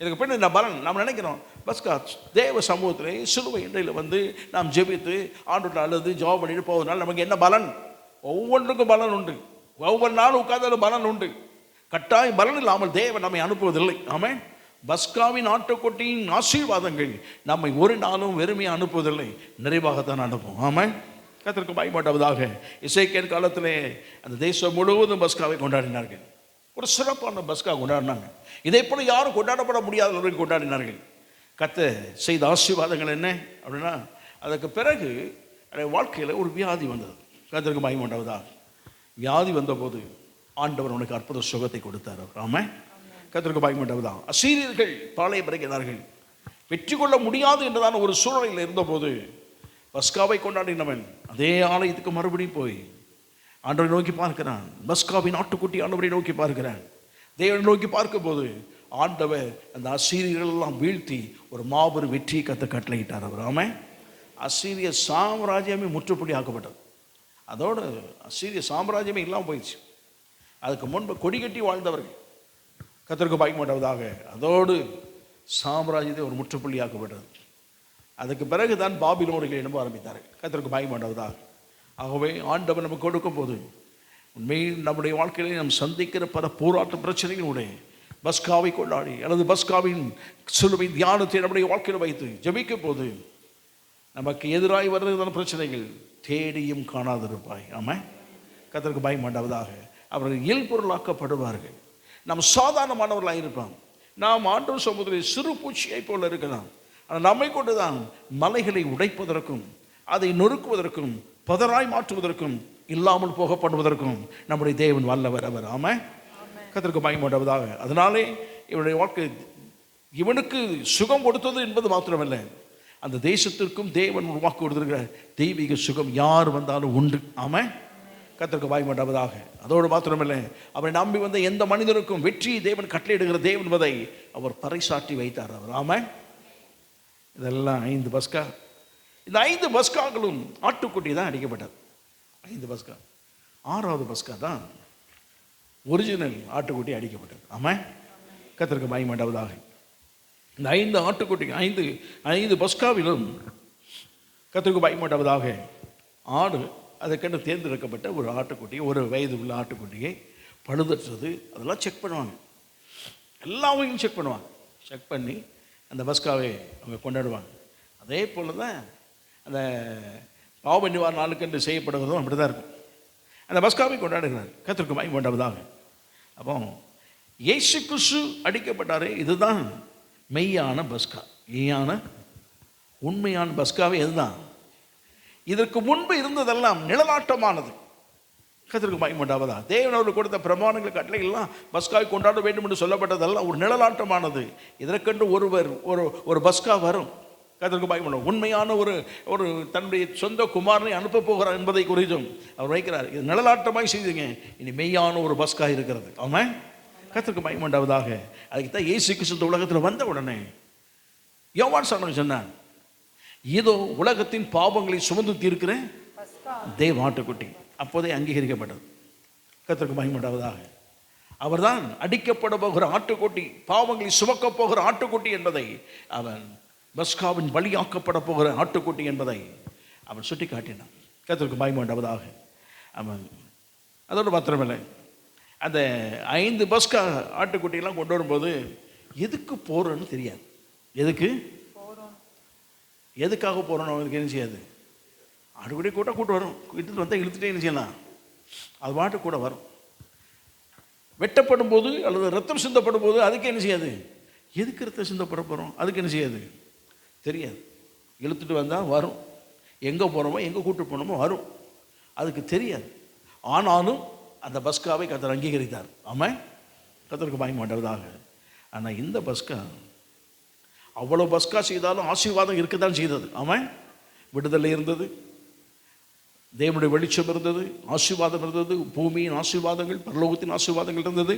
இதுக்கு பின்னாடி இந்த பலன் நாம் நினைக்கிறோம், பஸ்கா தேவ சமூகத்திலே சிலுவை இன்றையில் வந்து நாம் ஜெபித்து ஆண்டு அல்லது ஜாப் பண்ணிட்டு போவதனால நமக்கு என்ன பலன்? ஒவ்வொன்றுக்கும் பலன் உண்டு. ஒவ்வொரு நாளும் உட்கார்ந்த பலன் உண்டு. கட்டாயம் பலன் இல்லாமல் தேவன் நம்மை அனுப்புவதில்லை. ஆமென். பஸ்காவின் ஆட்டுக்குட்டியின் ஆசீர்வாதங்கள் நம்மை ஒரு நாளும் வெறுமையாக அனுப்புவதில்லை, நிறைவாகத்தான் அனுப்பும். ஆமாம். கர்த்தருக்கு பயப்பட்டவதாக. எசேக்கியேல் காலத்திலே அந்த தேசம் முழுவதும் பஸ்காவை கொண்டாடினார்கள். ஒரு சிறப்பான பஸ்கா கொண்டாடினாங்க. இதே போல யாரும் கொண்டாடப்பட முடியாதவர்கள் கொண்டாடினார்கள். கர்த்தர் செய்த ஆசீர்வாதங்கள் என்ன அப்படின்னா, அதுக்கு பிறகு வாழ்க்கையில் ஒரு வியாதி வந்தது. கர்த்தருக்கு பயப்பட்டவதாக. வியாதி வந்தபோது ஆண்டவர் உனக்கு அற்புத சுகத்தை கொடுத்தார். ஆமாம். கர்த்தருக்கு பயப்பட்டவதான். அசீரியர்கள் பாளையம் இறங்கினார்கள். வெற்றி கொள்ள முடியாது என்றதான ஒரு சூழ்நிலையில் இருந்தபோது பஸ்காவை கொண்டாடினவன் அதே ஆலயத்துக்கு மறுபடியும் போய் ஆண்டவரை நோக்கி பார்க்கிறான். பஸ்காவின் ஆட்டுக்குட்டி ஆண்டவரை நோக்கி பார்க்கிறான். தேவனை நோக்கி பார்க்கும் போது ஆண்டவர் அந்த அசீரியர்கள் எல்லாம் வீழ்த்தி ஒரு மாபெரும் வெற்றியை கட்டளையிட்டார் அவர். ஆமாம். அசீரிய சாம்ராஜ்யமே முற்றுப்புள்ளி ஆக்கப்பட்டது. அதோடு அசீரிய சாம்ராஜ்யமே இல்லாமல் போயிடுச்சு. அதுக்கு முன்பு கொடி கட்டி வாழ்ந்தவர்கள். கர்த்தருக்கு பயப்பட்டவதாக. அதோடு சாம்ராஜ்யத்தை ஒரு முற்றுப்புள்ளி ஆக்கப்பட்டது. அதுக்கு பிறகு தான் பாபிலோனியர்கள் எழும்ப ஆரம்பித்தார்கள். கர்த்தருக்கு பயப்பட்டவதாக. ஆகவே ஆண்டவர் நமக்கு கொடுக்கும் போது உண்மையில் நம்முடைய வாழ்க்கையிலே நாம் சந்திக்கிற பல போராட்ட பிரச்சனைகளுடைய பஸ்காவை கொண்டாடி அல்லது பஸ்காவின் சிலுவை தியானத்தை நம்முடைய வாழ்க்கையில் வைத்து ஜெபிக்கும் போது நமக்கு எதிராய் வருகிறதான பிரச்சனைகள் தேடியும் காணாதிருப்பாய். ஆமாம். கர்த்தருக்கு பயப்பட்டவதாக. அவர்கள் இயல்பொருளாக்கப்படுவார்கள். நாம் சாதாரணமானவர்களாக இருப்போம். நாம் ஆண்டவர் சமூகத்தில் சிறு பூச்சியை போல இருக்கலாம். ஆனால் நம்மை கொண்டுதான் மலைகளை உடைப்பதற்கும் அதை நொறுக்குவதற்கும் பதராய் மாற்றுவதற்கும் இல்லாமல் போகப்படுவதற்கும் நம்முடைய தேவன் வல்லவர் அவர். ஆமாம். கர்த்தருக்கு பயப்பட்டவதாக. அதனாலே இவனுடைய வாழ்க்கை இவனுக்கு சுகம் கொடுத்தது என்பது மாத்திரமல்ல, அந்த தேசத்திற்கும் தேவன் உருவாக்கி கொடுத்திருக்கிற தெய்வீக சுகம் யார் வந்தாலும் உண்டு. ஆமாம். கர்த்தருக்கு பயப்படாவதாக. அதோடு மாத்திரமில்லை, அவரை நம்பி வந்த எந்த மனிதனுக்கும் வெற்றியை தேவன் கட்டளையிடுகிற தேவன் என்பதை அவர் பறைசாற்றி வைத்தார். அவர் ஆமென். இதெல்லாம் 5 பஸ்கா. இந்த 5 பஸ்காக்களும் ஆட்டுக்குட்டி தான் அடிக்கப்பட்டது. 5 பஸ்கா. 6வது பஸ்கா தான் ஒரிஜினல் ஆட்டுக்குட்டி அடிக்கப்பட்டது. ஆமென். கர்த்தருக்கு பயப்படாவதாக. இந்த 5 ஆட்டுக்குட்டி 5 பஸ்காவிலும் கர்த்தருக்கு பயப்படாவதாக ஆடு அதுக்கென்று தேர்ந்தெடுக்கப்பட்ட ஒரு ஆட்டுக்குட்டி, ஒரு வயது உள்ள ஆட்டுக்குட்டியை பழுதற்றது அதெல்லாம் செக் பண்ணுவாங்க. எல்லாவையும் செக் பண்ணுவாங்க. செக் பண்ணி அந்த பஸ்காவை அவங்க கொண்டாடுவாங்க. அதே போல் தான் அந்த பாவ நிவாரண நாளுக்கென்று செய்யப்படுவதும் அப்படி தான் இருக்கும். அந்த பஸ்காவை கொண்டாடுகிறார். கர்த்தருக்கு மகிமை உண்டாவதாக. அப்போ இயேசு கிறிஸ்து அடிக்கப்பட்டாரே, இதுதான் மெய்யான பஸ்கா. மெய்யான உண்மையான பஸ்காவே இதுதான். இதற்கு முன்பு இருந்ததெல்லாம் நிழலாட்டமானது. கர்த்தருக்கு மகிமை உண்டாவதாக. தேவன் அவர்கள் கொடுத்த பிரமாணங்கள் கட்டளைகள்லாம் பஸ்காவை கொண்டாட வேண்டும் என்று சொல்லப்பட்டதெல்லாம் ஒரு நிழலாட்டமானது. இதற்கென்று ஒரு பஸ்கா வரும். கர்த்தருக்கு மகிமை உண்டாவதாக. உண்மையான ஒரு தன்னுடைய சொந்த குமாரனை அனுப்ப போகிறார் என்பதை குறித்தும் அவர் வைக்கிறார். இது நிழலாட்டமாய் செய்துங்க, இனி மெய்யான ஒரு பஸ்கா இருக்கிறது. ஆமாம். கர்த்தருக்கு மகிமை உண்டாவதாக. அதுக்கு தான் இயேசு கிறிஸ்து உலகத்தில் வந்த உடனே யோவான் சாணன் சொன்னான், இதோ உலகத்தின் பாவங்களை சுமந்து தீர்க்கிற தேவ ஆட்டுக்குட்டி. அப்போதே அங்கீகரிக்கப்பட்டது. கர்த்தருக்கு மகிமை உண்டாவதாக. அவர்தான் அடிக்கப்பட போகிற ஆட்டுக்குட்டி, பாவங்களை சுமக்க போகிற ஆட்டுக்குட்டி என்பதை அவன் பஸ்காவின் பலியாக்கப்பட போகிற ஆட்டுக்குட்டி என்பதை அவன் சுட்டி காட்டினான். கர்த்தருக்கு மகிமை உண்டாவதாக. அவன் அதோடு மாத்திரமில்லை, அந்த 5 பஸ்கா ஆட்டுக்குட்டியெல்லாம் கொண்டு வரும்போது எதுக்கு போகிறோன்னு தெரியாது. எதுக்காக போகிறோன்னு அவனுக்கு என்ன செய்யாது. ஆட்டுக்குட்டி கூட்டு வரும். இழுத்துட்டு வந்தால் இழுத்துட்டே என்ன செய்யலாம், அது பாட்டு கூட வரும். வெட்டப்படும் போது அல்லது ரத்தம் சிந்தப்படும் போது அதுக்கு என்ன செய்யாது. எதுக்கு ரத்தம் சிந்தப்பட போகிறோம் அதுக்கு என்ன செய்யாது தெரியாது. இழுத்துட்டு வந்தால் வரும். எங்கே போகிறோமோ எங்கே கூட்டு போனோமோ வரும். அதுக்கு தெரியாது. ஆனாலும் அந்த பஸ்காவை கர்த்தர் அங்கீகரித்தார். ஆமாம். கர்த்தருக்கு மகிமை உண்டாவதாக. ஆனால் இந்த பஸ்கா அவ்வளோ பஸ்கா செய்தாலும் ஆசீர்வாதம் இருக்க தான் செய்தது. ஆமாம். விடுதலை இருந்தது, தேவனுடைய வெளிச்சம் இருந்தது, ஆசீர்வாதம் இருந்தது, பூமியின் ஆசீர்வாதங்கள், பரலோகத்தின் ஆசீர்வாதங்கள் இருந்தது.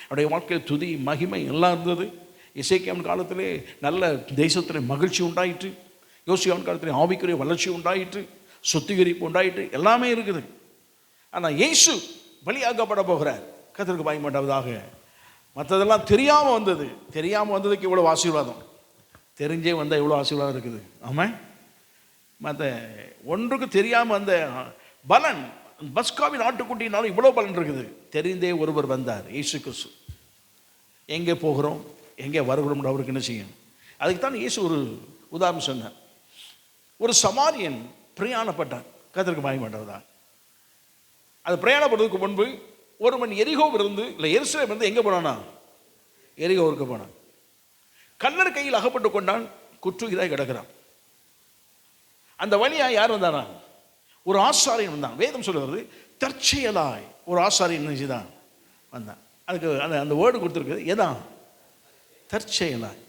அவருடைய வாழ்க்கையில் துதி மகிமை எல்லாம் இருந்தது. எசேக்கியாவின் காலத்திலே நல்ல தேசத்தில் மகிழ்ச்சி உண்டாயிற்று. யோசியாவின் காலத்திலே ஆவிக்குரிய வளர்ச்சி உண்டாயிற்று, சுத்திகரிப்பு உண்டாயிற்று, எல்லாமே இருக்குது. ஆனால் இயேசு பலியாக்கப்பட போகிறார். கர்த்தருக்கு மகிமை உண்டாவதாக. மற்றதெல்லாம் தெரியாமல் வந்ததுக்கு இவ்வளோ ஆசீர்வாதம், தெரிஞ்சே வந்தால் எவ்வளோ ஆசீர்வாதம் இருக்குது. ஆமாம். மற்ற ஒன்றுக்கு தெரியாமல் வந்த பலன், பஸ்காவின் ஆட்டுக்குட்டினாலும் இவ்வளோ பலன் இருக்குது. தெரிந்தே ஒருவர் வந்தார், இயேசு கிறிஸ்து. எங்கே போகிறோம் எங்கே வருகிறோம் அவருக்கு என்ன செய்யும். அதுக்கு தான் இயேசு ஒரு உதாரணம் சொன்னார். ஒரு சமாரியன் பிரயாணப்பட்டார். கர்த்தருக்கு மகிமை உண்டாவதாக. அது பிரயாணப்படுறதுக்கு முன்பு ஒருவன் எரிகோவிலிருந்து இல்லை எருசலேம் இருந்து எங்கே போனானா, எரிகோவுக்கு போனான். கல்லர் கையில் அகப்பட்டு கொண்டான், குற்றுயிராய் கிடக்கிறான். அந்த வழியாக யார் வந்தானா, ஒரு ஆசாரியன் வந்தான். வேதம் சொல்லுகிறது தற்செயலாய் ஒரு ஆசாரியன் நினைச்சுதான் வந்தான். அதுக்கு அந்த வேர்டு கொடுத்துருக்கு, ஏதான் தற்செயலாய்.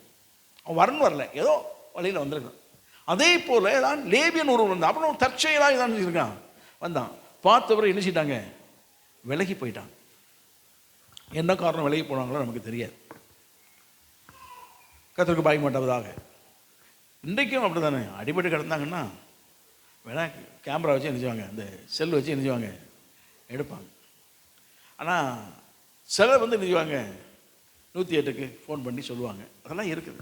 அவன் வரல, ஏதோ வழியில் வந்திருக்கான். அதே போல தான் லேவியன் ஒருவன் வந்தான். அப்புறம் தற்செயலாய் தான் இருக்கான் வந்தான். பார்த்தவரை என்ன செய்யிட்டாங்க, விலகி போயிட்டான். என்ன காரணம் விலகி போனாங்களோ நமக்கு தெரியாது. கர்த்தருக்கு மகிமை உண்டாவதாக. இன்றைக்கும் அப்படி தானே. அடிபட்டு கிடந்தாங்கன்னா வேணா கேமரா வச்சு நினைச்சுவாங்க, அந்த செல் வச்சு நினைச்சுவாங்க, எடுப்பாங்க. ஆனால் சிலர் வந்து நினைச்சுவாங்க 108க்கு ஃபோன் பண்ணி சொல்லுவாங்க. அதெல்லாம் இருக்குது.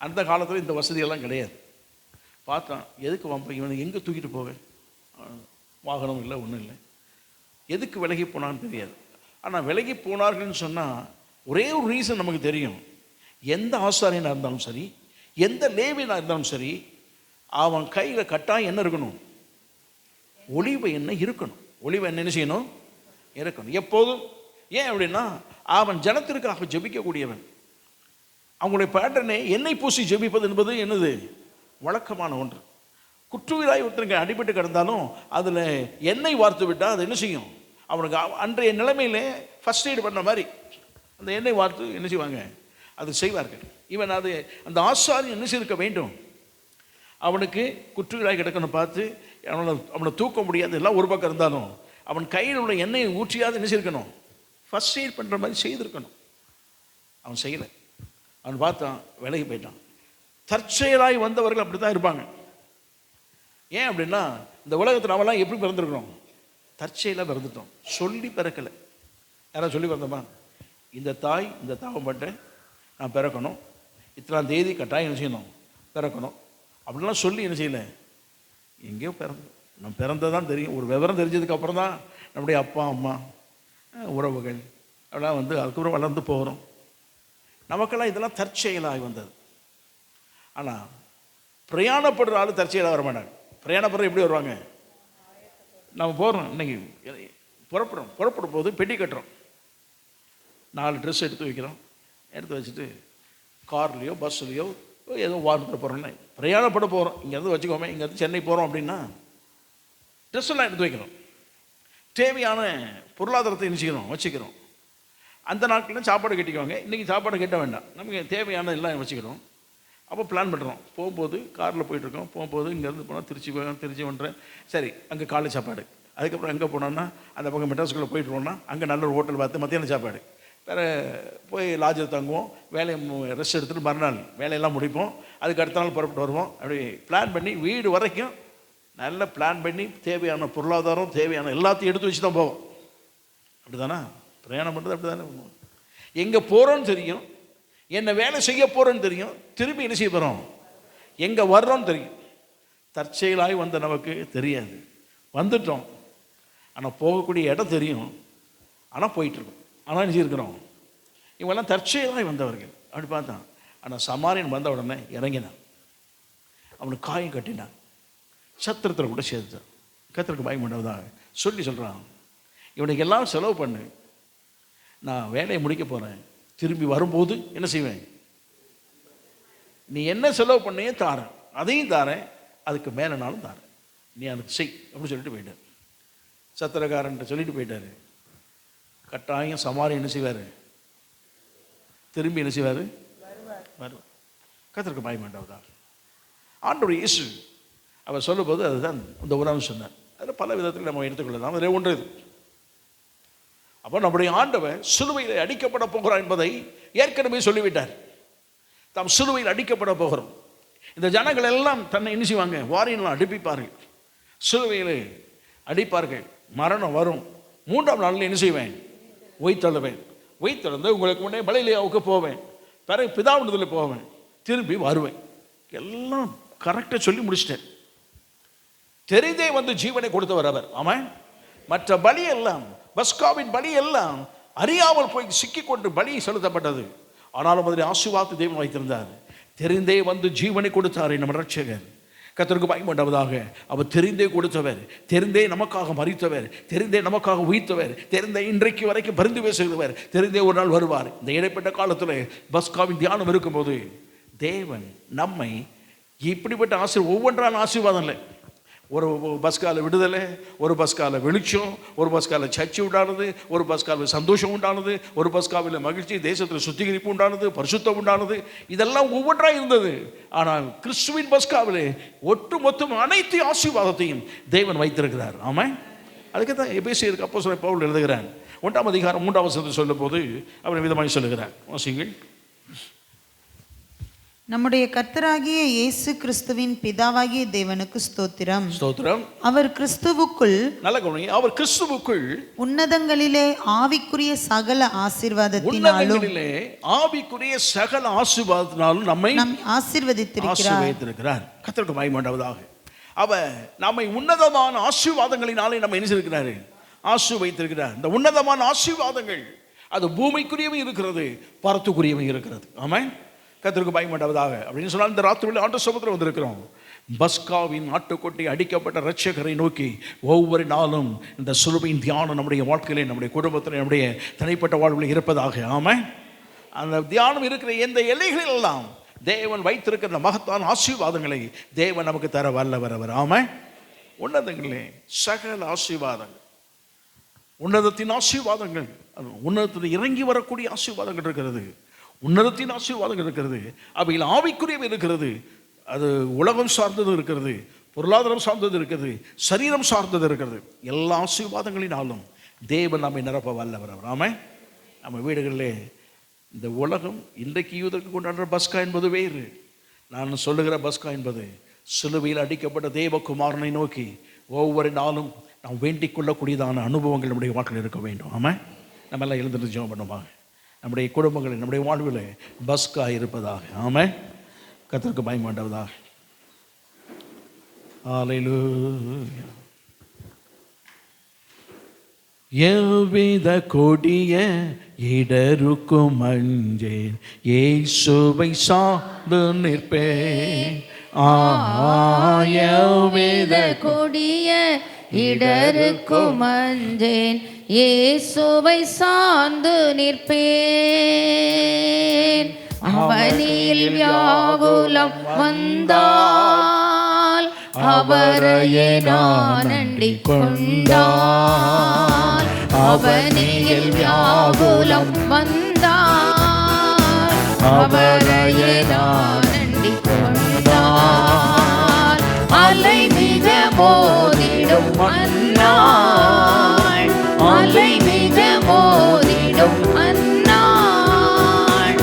அந்த காலத்தில் இந்த வசதியெல்லாம் கிடையாது. பார்த்தான், எதுக்கு வம்ப இவனை எங்கே தூக்கிட்டு போவேன், வாகனம் இல்லை, ஒன்றும் இல்லை. எதுக்கு விலகி போனான்னு தெரியாது. ஆனால் விலகி போனார்கள்னு சொன்னால் ஒரே ஒரு ரீசன் நமக்கு தெரியும். எந்த ஆசாரியனாக இருந்தாலும் சரி, எந்த லேவியனாக இருந்தாலும் சரி, அவன் கையில் கட்டாயம் என்ன இருக்கணும், ஒலிவ எண்ணெய் இருக்கணும். ஒலிவ எண்ணெய் என்ன செய்யணும், இருக்கணும் எப்போதும். ஏன் அப்படின்னா அவன் ஜனத்திற்காக ஜெபிக்கக்கூடியவன். அவங்களுடைய பேட்டர்னை எண்ணெய் பூசி ஜெபிப்பது என்பது என்னது, வழக்கமான ஒன்று. குற்றுயிராய் ஒருத்தருக்கு அடிபட்டு கிடந்தாலும் அதில் எண்ணெய் வார்த்து விட்டால் அது என்ன செய்யும், அவனுக்கு அன்றைய நிலைமையிலே ஃபர்ஸ்ட் எய்டு பண்ண மாதிரி அந்த எண்ணெய் வார்த்து என்ன செய்வாங்க, அது செய்வார்கள். இவன் அது அந்த ஆசாரியன் என்ன செய்திருக்க வேண்டும், அவனுக்கு குற்றுயிராய் கிடக்கணும் பார்த்து அவனை தூக்க முடியாது, எல்லாம் ஒரு பக்கம் இருந்தாலும் அவன் கையில் உள்ள எண்ணெயை ஊற்றியாவது என்ன செய்திருக்கணும், ஃபர்ஸ்ட் எய்ட் பண்ணுற மாதிரி செய்திருக்கணும். அவன் செய்யலை. அவன் பார்த்தான், விலகி போயிட்டான். தற்செயலாய் வந்தவர்கள் அப்படி தான் இருப்பாங்க. ஏன் அப்படின்னா, இந்த உலகத்தில் நாமெல்லாம் எப்படி பிறந்திருக்கிறோம், தற்செயலாக பிறந்துட்டோம். சொல்லி பிறக்கலை. யாராவது சொல்லி பிறந்தோமா, இந்த தாய் இந்த தாவப்பட்ட நான் பிறக்கணும், இத்தனாம் தேதி கட்டாயம் என்ன செய்யணும், பிறக்கணும் அப்படின்லாம் சொல்லி என்ன செய்யலை, எங்கேயோ பிறந்தோம். நம்ம பிறந்ததான் தெரியும். ஒரு விவரம் தெரிஞ்சதுக்கப்புறம் தான் நம்முடைய அப்பா அம்மா உறவுகள் அதெல்லாம் வந்து அதுக்கப்புறம் வளர்ந்து போகிறோம். நமக்கெல்லாம் இதெல்லாம் தற்செயலாகி வந்தது. ஆனால் பிரயாணப்படுற ஆள் தற்செயலாக வர மாட்டாங்க. பிரயாணப்படுற எப்படி வருவாங்க, நம்ம போகிறோம், இன்னைக்கு புறப்படும் போது பெட்டி கட்டுறோம், 4 ட்ரெஸ் எடுத்து வைக்கிறோம், எடுத்து வச்சுட்டு கார்லேயோ பஸ்ஸுலேயோ ஏதோ வாகனத்தில் போகிறோம்னா பிரயாணப்பட போகிறோம். இங்கேருந்து வச்சுக்கோமே, இங்கேருந்து சென்னை போகிறோம் அப்படின்னா ட்ரெஸ்ஸெல்லாம் எடுத்து வைக்கிறோம். தேவையான பொருளாதாரத்தை நினச்சிக்கிறோம், வச்சுக்கிறோம். அந்த நாட்களில் சாப்பாடு கட்டிக்குவாங்க, இன்றைக்கி சாப்பாடு கட்ட வேண்டாம், நமக்கு தேவையான எல்லாம் வச்சுக்கிறோம். அப்போ பிளான் பண்ணுறோம். போகும்போது காரில் போயிட்டுருக்கோம், போகும்போது இங்கேருந்து போனால் திருச்சி பண்ணுறேன், சரி அங்கே காலை சாப்பாடு. அதுக்கப்புறம் எங்கே போனோன்னா அந்த பக்கம் மெட்ராஸ்குள்ளே போயிட்டு போனோம்னா அங்கே நல்ல ஒரு ஹோட்டல் பார்த்து மத்தியான சாப்பாடு. வேறு போய் லாட்ஜில் தங்குவோம், வேலையை ரெஸ்ட் எடுத்துகிட்டு மறுநாள் வேலையெல்லாம் முடிப்போம். அதுக்கு அடுத்த நாள் புறப்பட்டு வருவோம். அப்படி பிளான் பண்ணி வீடு வரைக்கும் நல்லா பிளான் பண்ணி தேவையான பொருளாதாரம் தேவையான எல்லாத்தையும் எடுத்து வச்சு தான் போவோம். அப்படி தானே பிரயாணம் பண்ணுறது, அப்படி தானே பண்ணுவோம். எங்கே போகிறோன்னு தெரியும், என்ன வேலை செய்ய போகிறோன்னு தெரியும், திரும்பி என்ன செய்ய போகிறோம், எங்கே வர்றோன்னு தெரியும். தற்செயலாகி வந்த நமக்கு தெரியாது, வந்துட்டோம். ஆனால் போகக்கூடிய இடம் தெரியும், ஆனால் போயிட்டுருக்கோம். ஆனால் என்ன செய்யிருக்கிறோம், இவங்கெல்லாம் தற்செயலாகி வந்தவர்கள். அப்படி பார்த்தான். ஆனால் சமாரியன் வந்த உடனே இறங்கினான், அவனுக்கு காயம் கட்டினான், சத்திரத்தில் கூட சேர்த்தான். கத்திரக்கு பயப்பட்டதாக சொல்கிறான், இவனுக்கு எல்லாம் செலவு பண்ணு, நான் வேலையை முடிக்க போகிறேன், திரும்பி வரும்போது என்ன செய்வேன், நீ என்ன செலவு பண்ணியே தாரேன், அதையும் தாரேன், அதுக்கு மேலேனாலும் தாரேன், நீ அதுக்கு செய் அப்படின்னு சொல்லிட்டு போயிட்டார். சத்திரக்காரன்ட்டு சொல்லிட்டு போயிட்டார். கட்டாயம் சமாரி என்ன செய்வார், திரும்பி என்ன செய்வார், வருவார். கர்த்தருக்கு பயமாட்டவதா. ஆண்டவர் இயேசு அவர் சொல்லும்போது அதுதான் இந்த உணவு சொன்னார். அதில் பல விதத்தில் நம்ம எடுத்துக்கொள்ளலாம். அதில் ஒன்று இது. அப்போ நம்முடைய ஆண்டவர் சிலுவையில் அடிக்கப்பட போகிறார் என்பதை ஏற்கனவே சொல்லிவிட்டார். தாம் சிலுவையில் அடிக்கப்பட போகிறோம். இந்த ஜனங்கள் எல்லாம் தன்னை என்ன செய்வாங்க, வாரினால் அடிப்பிப்பார்கள், சிலுவையில் அடிப்பார்கள், மரணம் வரும், 3ஆம் நாளில் என்ன செய்வேன், உயிர்த்தெழுவேன், உயிர்த்தெழுந்து உங்களுக்கு முன்னே பலிலேயாவுக்கு போவேன், பிறகு பிதாவினத்தில் போவேன், திரும்பி வருவேன். எல்லாம் கரெக்டாக சொல்லி முடிச்சிட்டேன். தெரிந்தே வந்து ஜீவனை கொடுத்தவர் அவர். ஆமாம். மற்ற பலி எல்லாம், பஸ்காவின் பலி எல்லாம் அறியாமல் போய் சிக்கிக்கொண்டு பலி செலுத்தப்பட்டது. ஆனாலும் அதில் ஆசீர்வாதத்தை தேவன் வைத்திருந்தார். தெரிந்தே வந்து ஜீவனை கொடுத்தார் நம்ம ரட்சகர். கர்த்தருக்கு பயப்பட்டவதாக. அவர் தெரிந்தே கொடுத்தவர், தெரிந்தே நமக்காக மரித்தவர், தெரிந்தே நமக்காக உயிர்த்தவர், தெரிந்தே இன்றைக்கு வரைக்கும் பரிந்து பேசுகிறவர், தெரிந்தே ஒரு நாள் வருவார். இந்த இடைப்பட்ட காலத்தில் பஸ்காவின் தியானம் இருக்கும்போது தேவன் நம்மை இப்படிப்பட்ட ஒவ்வொன்றான ஆசீர்வாதம் இல்லை. ஒரு பஸ்கால விடுதலை, ஒரு பஸ்கால வெளிச்சம், ஒரு பஸ்கால சர்ச்சை உண்டானது, ஒரு பஸ்காவில் சந்தோஷம் உண்டானது, ஒரு பஸ்காவில் மகிழ்ச்சி, தேசத்தில் சுத்திகரிப்பு உண்டானது, பரிசுத்தம் உண்டானது. இதெல்லாம் ஒவ்வொன்றாக இருந்தது. ஆனால் கிறிஸ்துவின் பஸ்காவிலே ஒட்டு மொத்தம் அனைத்து ஆசீர்வாதத்தையும் தேவன் வைத்திருக்கிறார். ஆமாம். அதுக்கு தான் எபேசியருக்கு அப்போஸ்தலன் பவுல் எழுதுகிறார். 1ஆம் அதிகாரம் 3ஆம் வசனத்தில் சொல்லும் போது அவர் விதமாக சொல்லுகிறார். வாசிங்கள். நம்முடைய கர்த்தராகிய இயேசு கிறிஸ்துவின் பிதாவாகிய தேவனுக்கு ஸ்தோத்திரம். ஸ்தோத்திரம். அவர் கிறிஸ்துவுக்குள், நல்ல கவனிங்க, அவர் கிறிஸ்துவுக்குள் உன்னதங்களிலே ஆவிக்குரிய சகல ஆசீர்வாதத்தினாலும், ஆவிக்குரிய சகல ஆசீர்வாதத்தினாலும் நம்மை ஆசீர்வதித்திருக்கிறார். கர்த்தருக்கு மகிமை உண்டாவதாக. அவர் நம்மை உன்னதமான ஆசீர்வாதங்களினாலே நம்ம என்ன செய்திருக்கிறார், ஆசீர்வதித்திருக்கிறார். இந்த உன்னதமான ஆசீர்வாதங்கள் அது பூமிக்குரியவும் இருக்கிறது, பரத்துக்குரியவும் இருக்கிறது. ஆமாம். கர்த்தருக்கு பயப்பட்டவதாக அப்படின்னு சொன்னால் இந்த ராத்திரியில் ஆண்டு சமூகத்தில் வந்திருக்கிறோம். பஸ்காவின் ஆட்டுக்கொட்டி அடிக்கப்பட்ட இரட்சகரை நோக்கி ஒவ்வொரு நாளும் இந்த சிலுவையின் தியானம் நம்முடைய வாழ்க்கையிலே, நம்முடைய குடும்பத்தில், நம்முடைய தனிப்பட்ட வாழ்வில் இருப்பதாக. ஆமாம். அந்த தியானம் இருக்கிற எந்த எல்லைகளெல்லாம் தேவன் வைத்திருக்கிற மகத்தான ஆசீர்வாதங்களை தேவன் நமக்கு தர வல்லவர். ஆமாம். உன்னதங்களே சகல ஆசீர்வாதங்கள், உன்னதத்தின் ஆசீர்வாதங்கள், உன்னதத்தில் இறங்கி வரக்கூடிய ஆசீர்வாதங்கள் இருக்கிறது, உன்னதத்தின் ஆசீர்வாதங்கள் இருக்கிறது. அவையில் ஆவிக்குரியவை இருக்கிறது, அது உலகம் சார்ந்தது இருக்கிறது, பொருளாதாரம் சார்ந்தது இருக்குது, சரீரம் சார்ந்தது இருக்கிறது. எல்லா ஆசீர்வாதங்களினாலும் தேவன் நம்மை நிரப்ப வல்லவர். ஆமென். நம்ம வீடுகளிலே இந்த உலகம் இன்றைக்கு யூதருக்கு கொண்டாடுற பஸ்கா என்பது வேறு. நான் சொல்லுகிற பஸ்கா என்பது சிலுவையில் அடிக்கப்பட்ட தேவகுமாரனை நோக்கி ஒவ்வொரு நாளும் நாம் வேண்டிக் கொள்ளக்கூடியதான அனுபவங்கள் நம்முடைய வாழ்க்கையில் இருக்க வேண்டும். ஆமாம். நம்ம எல்லாம் எழுந்திருந்து ஜெபம் பண்ணுவாங்க. நம்முடைய குடும்பங்களில் நம்முடைய வாழ்வில் பஸ்கா இருப்பதாக. ஆமாம். கர்த்தருக்கு பயன் வேண்டவதாக. ஹல்லேலூயா. எவ்வித கொடிய இடருக்கும் அஞ்சேன், இயேசுவை சார்ந்து நிற்பேன். எவ்வித கொடிய இடருக்கும் அஞ்சேன், இயேசுவை சார்ந்து நிற்பேன். அவனில் வியாகுலம் வந்தால் அவரையே நான் அண்டிக் கொண்டால், அவனில் வியாகுலம் வந்தால் அவரையே நான் அண்டிக் கொண்டால், அலை மிக மோதிடும் அந்நாள், அலை மிக மோதிடும் அந்நாள்,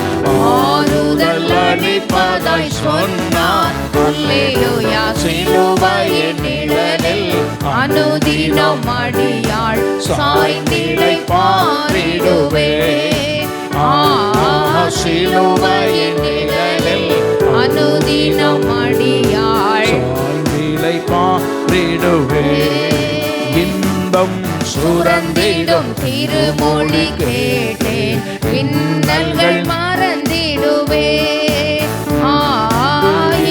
ஆறுதல் அளிப்பதாய் சொன்னார். அல்லேலூயா. சிலுவையின் நிழலில் அனுதினம் அடியாள் சாய்ந்திடை பாரிடுவேன். சிலுவையின் நிழலில் அனுதினம் அடியாள் சாய்ந்திடை பாரிடுவேன். இன்பம் சுரந்திடும் திருமொழி கேட்டேன், இன்னல்கள் மறந்திடுவேன்.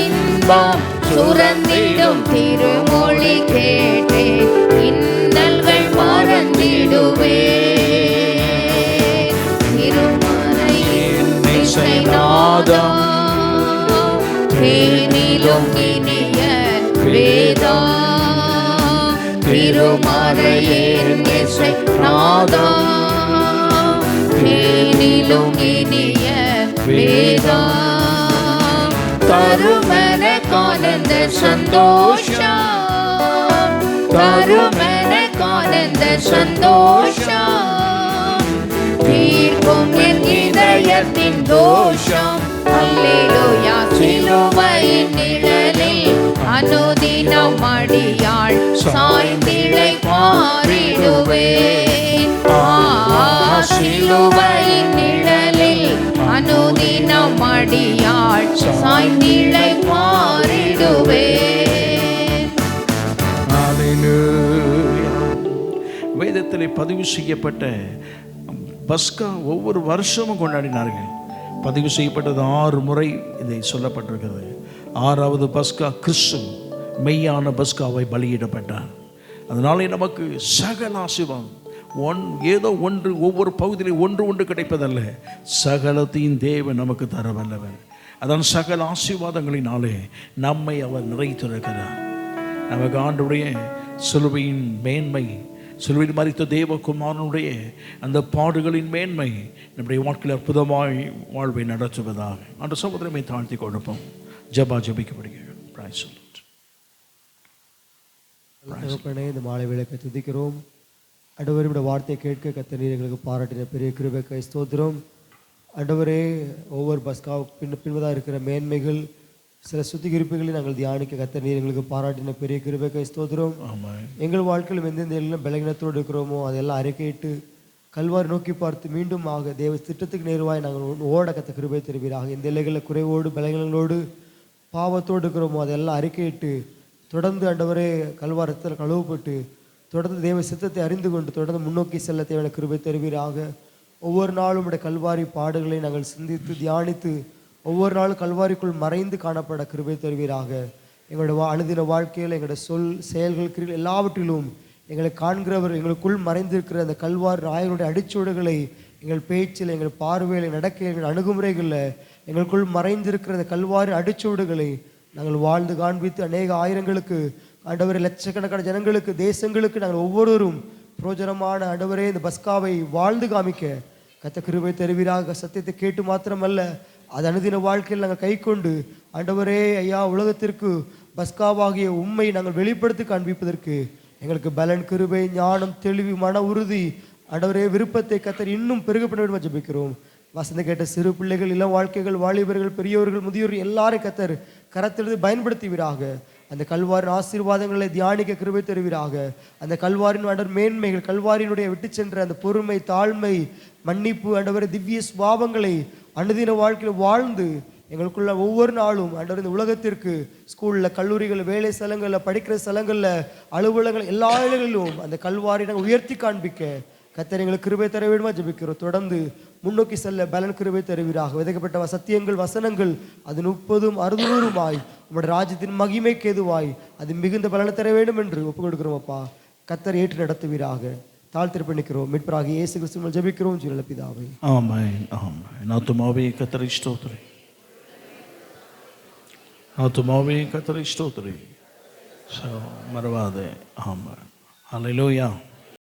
இன்பம் சுரந்திடும் திருமொழி கேட்டேன், இன்னல்கள் மறந்திடுவேன். திருமறையின் இசை நாதம் தேனிலும் இனிய வேதம், திருமறையின் இசை நாதம் தேனிலும் இனிய வேதம், தருமன கானந்த சந்தோஷம், தருமன கானந்த சந்தோஷம், தீர்க்கும் என் இதயத்தின் தோஷம். அல்லேலூயா. சிலுவையின் நிழலில் அனுதினம் அடியாள் சாய்ந்திடை பாரிடுவேன். சிலுவையின் நிழலில் அனுதினம் அடியாள் சாய்ந்திடை பாரிடுவேன். ஹல்லேலூயா. வேதத்திலே பதிவு செய்யப்பட்ட பஸ்கா ஒவ்வொரு வருஷமும் கொண்டாடினார்கள். பதிவு செய்யப்பட்டது 6 முறை இதை சொல்லப்பட்டிருக்கிறது. 6வது பஸ்கா கிறிஸ்து மெய்யான பஸ்காவை பலியிடப்பட்டார். அதனாலே நமக்கு சகல ஆசீர்வாதம் ஏதோ ஒன்று ஒவ்வொரு பகுதியிலே ஒன்று கிடைப்பதல்ல, சகலத்தையும் தேவன் நமக்கு தர வல்லவர். அதான் சகல ஆசீர்வாதங்களினாலே நம்மை அவர் நிறைத்திருக்கிறார். நமக்கு ஆண்டவருடைய சிலுவையின் மேன்மை, சிலுவையில் மரித்த தேவகுமாரனுடைய அந்த பாடுகளின் மேன்மை நம்முடைய வாழ்க்கையில் அற்புதமாய் வாழ்வை நடத்துவதாக. அந்த சகோதரமை தாழ்த்தி கொடுப்போம். ஜபிக்கப்படுகிறது. இந்த மாலை வேளைக்கு துதிக்கிறோம். ஆண்டவரே, இந்த வார்த்தையை கேட்க கர்த்தர் எங்களுக்கு பாராட்டின பெரிய கிருபைக்கு ஸ்தோத்திரம். ஆண்டவரே, ஒவ்வொரு பஸ்காவுக்கு பின்பதாக இருக்கிற மேன்மைகள், சில சுத்திகரிப்புகளை நாங்கள் தியானிக்க கர்த்தர் எங்களுக்கு பாராட்டின பெரிய கிருபைக்கு ஸ்தோத்திரம். எங்கள் வாழ்க்கையில் எந்தெந்த எல்லாம் பலகீனத்தோடு இருக்கிறோமோ அதெல்லாம் அறிக்கையிட்டு கல்வாரி நோக்கி பார்த்து மீண்டும் ஆக தேவ திட்டத்துக்கு நேருவாய் நாங்கள் ஓட கத்த கிருபை தருவீராக. எந்த எல்லைகளில் குறைவோடு பலகீனங்களோடு பாவத்தோடு இருக்கிறோமோ அதெல்லாம் அறிக்கையிட்டு தொடர்ந்து ஆண்டவரே கல்வாரத்தில் கழுவப்பட்டு தொடர்ந்து தேவ சித்தத்தை அறிந்து கொண்டு தொடர்ந்து முன்னோக்கி செல்ல தேவையான கிருபை தருவீராக. ஒவ்வொரு நாளும் உடைய கல்வாரி பாடுகளை நாங்கள் சிந்தித்து தியானித்து ஒவ்வொரு நாளும் கல்வாரிக்குள் மறைந்து காணப்பட கிருபை தருவீராக. எங்களுடைய அனுதின வாழ்க்கையில் எங்களுடைய சொல் செயல்கள் கிரிகள் எல்லாவற்றிலும் எங்களை காண்கிறவர் எங்களுக்குள் மறைந்திருக்கிற அந்த கல்வாரி நாயகனுடைய அடிச்சுவடுகளை எங்கள் பேச்சில், எங்கள் பார்வையில், நடக்க, எங்கள் அணுகுமுறைகளில் எங்களுக்குள் மறைந்திருக்கிற அந்த கல்வாரி அடிச்சுவடுகளை நாங்கள் வாழ்ந்து காண்பித்து அநேக ஆயிரங்களுக்கு ஆண்டவரே, லட்சக்கணக்கான ஜனங்களுக்கு, தேசங்களுக்கு நாங்கள் ஒவ்வொருவரும் பிரோஜனமான ஆண்டவரே இந்த பஸ்காவை வாழ்ந்து காமிக்க கத்த கிருபை தருவீராக. சத்தியத்தை கேட்டு மாத்திரமல்ல, அது அனுதின வாழ்க்கையில் நாங்கள் கை கொண்டு ஆண்டவரே ஐயா உலகத்திற்கு பஸ்காவாகிய உம்மை நாங்கள் வெளிப்படுத்தி காண்பிப்பதற்கு எங்களுக்கு பலன், கிருபை, ஞானம், தெளிவு, மன உறுதி, ஆண்டவரே விருப்பத்தை கத்தர் இன்னும் பெருக பண்ண வேண்டும் ஜெபிக்கிறோம். வசந்த கேட்ட சிறு பிள்ளைகள், இளம் வாழ்க்கைகள், வாலிபர்கள், பெரியோர்கள், முதியோர்கள் எல்லாரும் கத்தர் கரத்திலிருந்து பயன்படுத்துவீராக. அந்த கல்வாரின் ஆசீர்வாதங்களை தியானிக்க கிருபை தருவீராக. அந்த கல்வாரின் ஆண்டவர் மேன்மைகள், கல்வாரியினுடைய விட்டு சென்ற அந்த பொறுமை, தாழ்மை, மன்னிப்பு, ஆண்டவர் திவ்ய சுபாவங்களை அனுதின வாழ்க்கையில் வாழ்ந்து எங்களுக்குள்ள ஒவ்வொரு நாளும் ஆண்டவர் இந்த உலகத்திற்கு ஸ்கூலில், கல்லூரிகள், வேலை ஸ்தலங்களில், படிக்கிற ஸ்தலங்களில், அலுவலகங்கள் எல்லா இடங்களிலும் அந்த கல்வாரி நாங்கள் உயர்த்தி காண்பிக்க கத்தர் எங்களுக்கு கிருபை தர வேண்டுமா ஜெபிக்கிறோம். தொடர்ந்து முன்னோக்கி செல்ல பலன் கிருபை தருவீராக. விதைக்கப்பட்ட சத்தியங்கள், வசனங்கள் அது 30, 60 உங்களுடைய ராஜ்யத்தின் மகிமைக்கு ஏதுவாய் அது மிகுந்த பலனை தர வேண்டும் என்று ஒப்புக் கொடுக்கிறோம். அப்பா கத்தர் ஏற்று நடத்துவீராக. தாழ்த்திருப்பணிக்கிறோம். மீட்பராக இயேசு கிறிஸ்துவினால் ஜெபிக்கிறோம் ஜீவனுள்ள பிதாவே. ஆமென், ஆமென். ஆத்துமாவே கர்த்தரை ஸ்தோத்திரி, ஆத்துமாவே கர்த்தரை ஸ்தோத்திரி, மறவாதே. ஆமென். ஹல்லேலூயா.